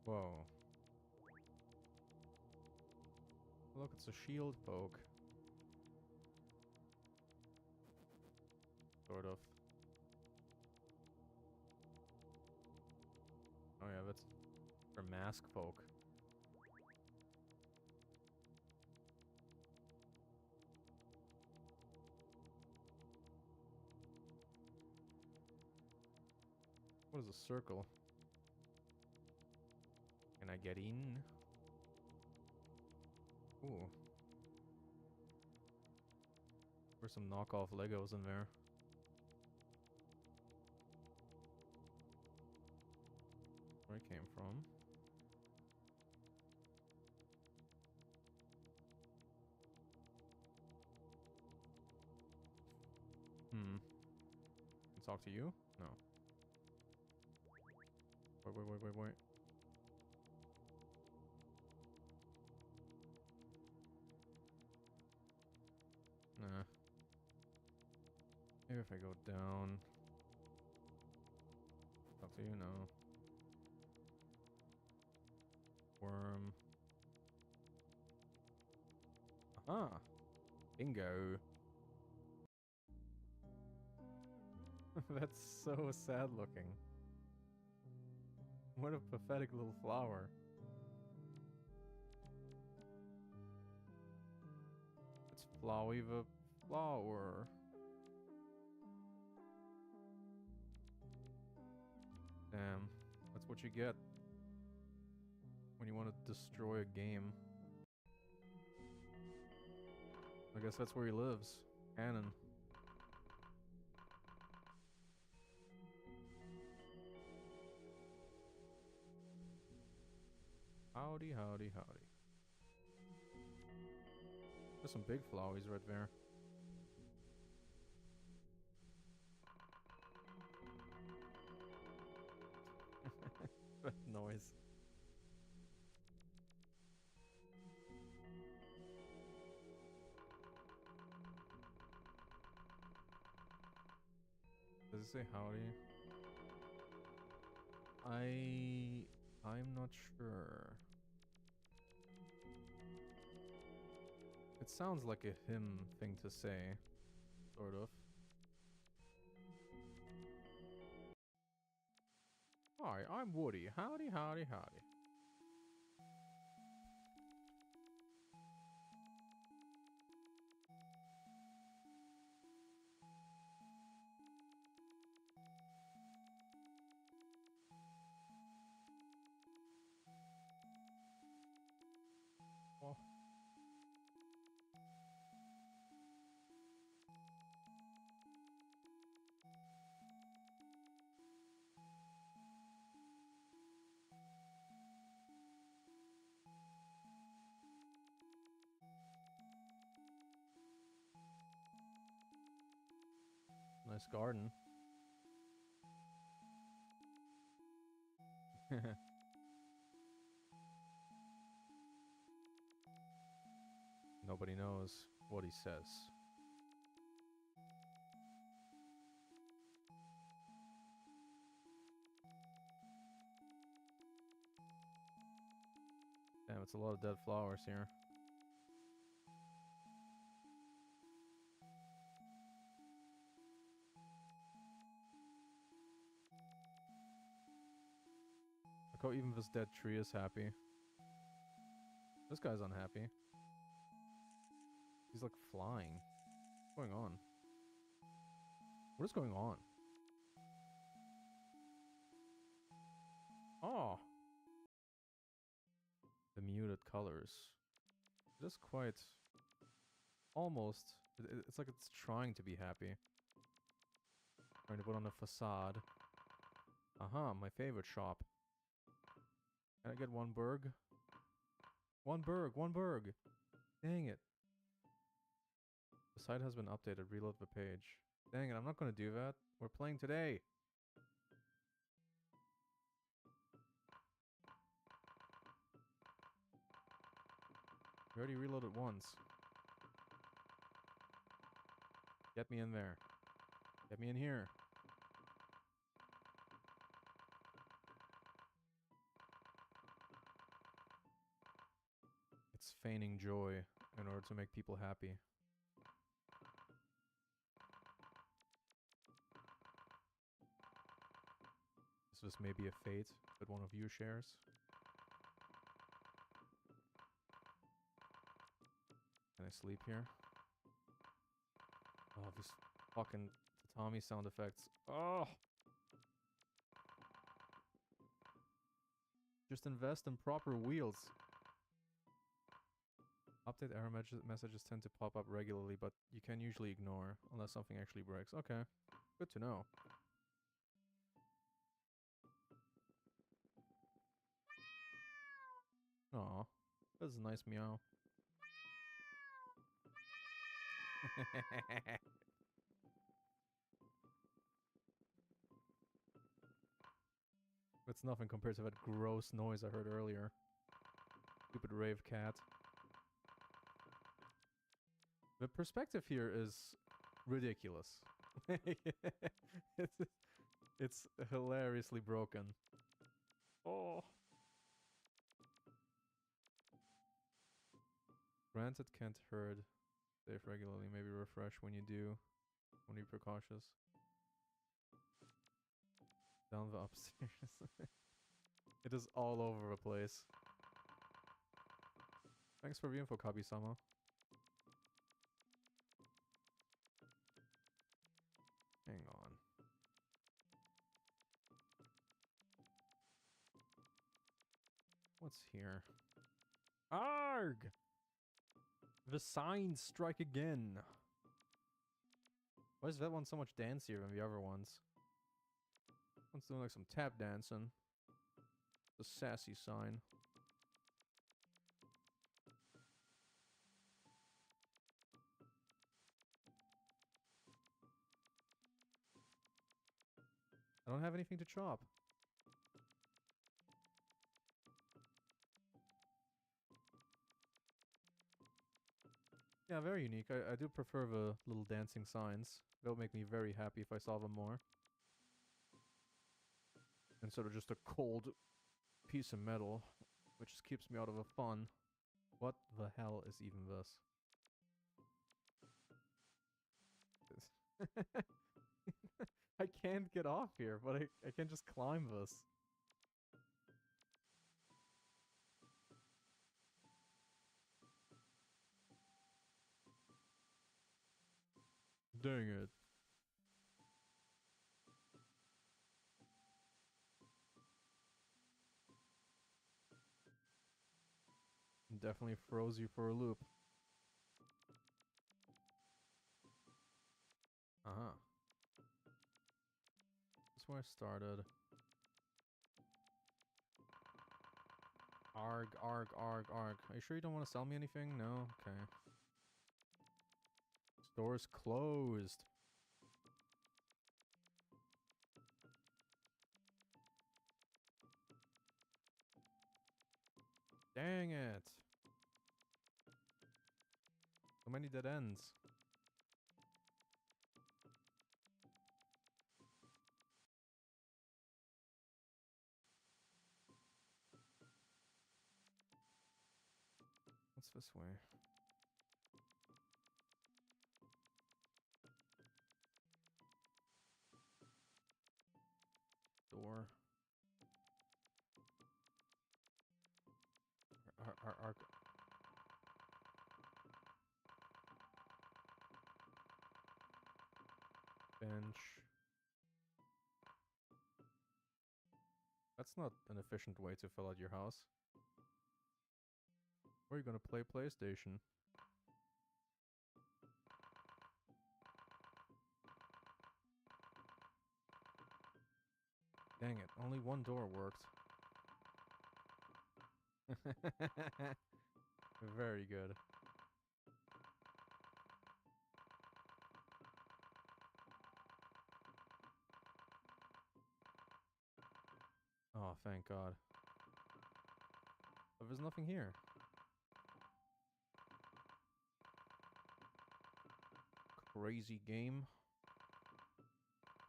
Whoa. Look, it's a shield poke. Sort of. Oh yeah, that's for mask poke. What is a circle? Can I get in? Ooh. There's some knockoff Legos in there. Where I came from. Can I talk to you? No. Wait. Nah. Maybe if I go down. Talk to you? No. Worm. Aha! Bingo! That's so sad looking. What a pathetic little flower. It's Flowey the flower. Damn, that's what you get when you want to destroy a game. I guess that's where he lives. Cannon. Howdy, howdy, howdy. There's some big flowies right there. That noise. Does it say howdy? I'm not sure. It sounds like a him thing to say, sort of. Hi, I'm Woody. Howdy, howdy, howdy. Oh. Nice garden. Nobody knows what he says. Damn, it's a lot of dead flowers here. Look how even this dead tree is happy. This guy's unhappy. He's like flying. What's going on? What is going on? Oh! The muted colors. It is quite... almost... It's like it's trying to be happy. Trying to put on a facade. Aha, my favorite shop. Can I get one burg? One burg! One burg! Dang it. The site has been updated. Reload the page. Dang it, I'm not gonna do that. We're playing today. We already reloaded once. Get me in there. Get me in here. It's feigning joy in order to make people happy. This may be a fate that one of you shares. Can I sleep here? Oh, these fucking Tatami sound effects. Oh! Just invest in proper wheels. Update error messages tend to pop up regularly, but you can usually ignore unless something actually breaks. Okay, good to know. Aw, that's a nice meow. It's nothing compared to that gross noise I heard earlier. Stupid rave cat. The perspective here is ridiculous. it's hilariously broken. Oh. Granted, can't herd. Save regularly. Maybe refresh when you do. When you're precautious. Down the upstairs. It is all over the place. Thanks for the info, Kabi-sama. Hang on. What's here? Arg! The signs strike again. Why is that one so much dancier than the other ones? One's doing like some tap dancing. The sassy sign. I don't have anything to chop. Yeah, very unique. I do prefer the little dancing signs. That would make me very happy if I saw them more. Instead of just a cold piece of metal, which just keeps me out of the fun. What the hell is even this? I can't get off here, but I can just climb this. Dang it. Definitely froze you for a loop. Uh-huh. That's where I started. Arg, arg, arg, arg. Are you sure you don't want to sell me anything? No? Okay. Store's closed. Dang it. So many dead ends. What's this way? Door. Our bench. That's not an efficient way to fill out your house. Where are you gonna play PlayStation? Dang it, only one door worked. Very good. Oh, thank God. But there's nothing here. Crazy game.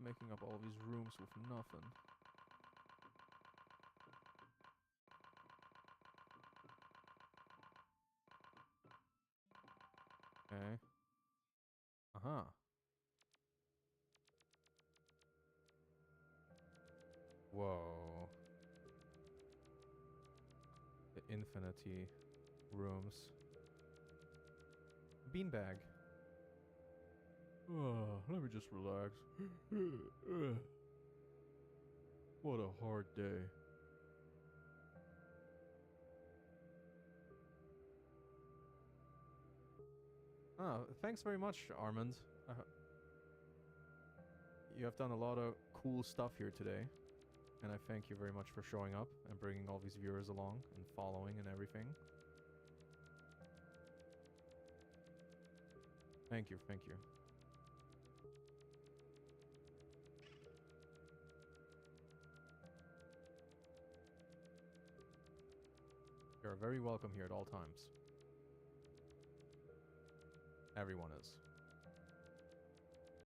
Making up all these rooms with nothing. Okay. Uh-huh. Whoa. The infinity rooms. Beanbag. Oh, let me just relax. What a hard day. Oh, thanks very much, Armand. You have done a lot of cool stuff here today. And I thank you very much for showing up and bringing all these viewers along and following and everything. Thank you, thank you. You're very welcome here at all times. Everyone is.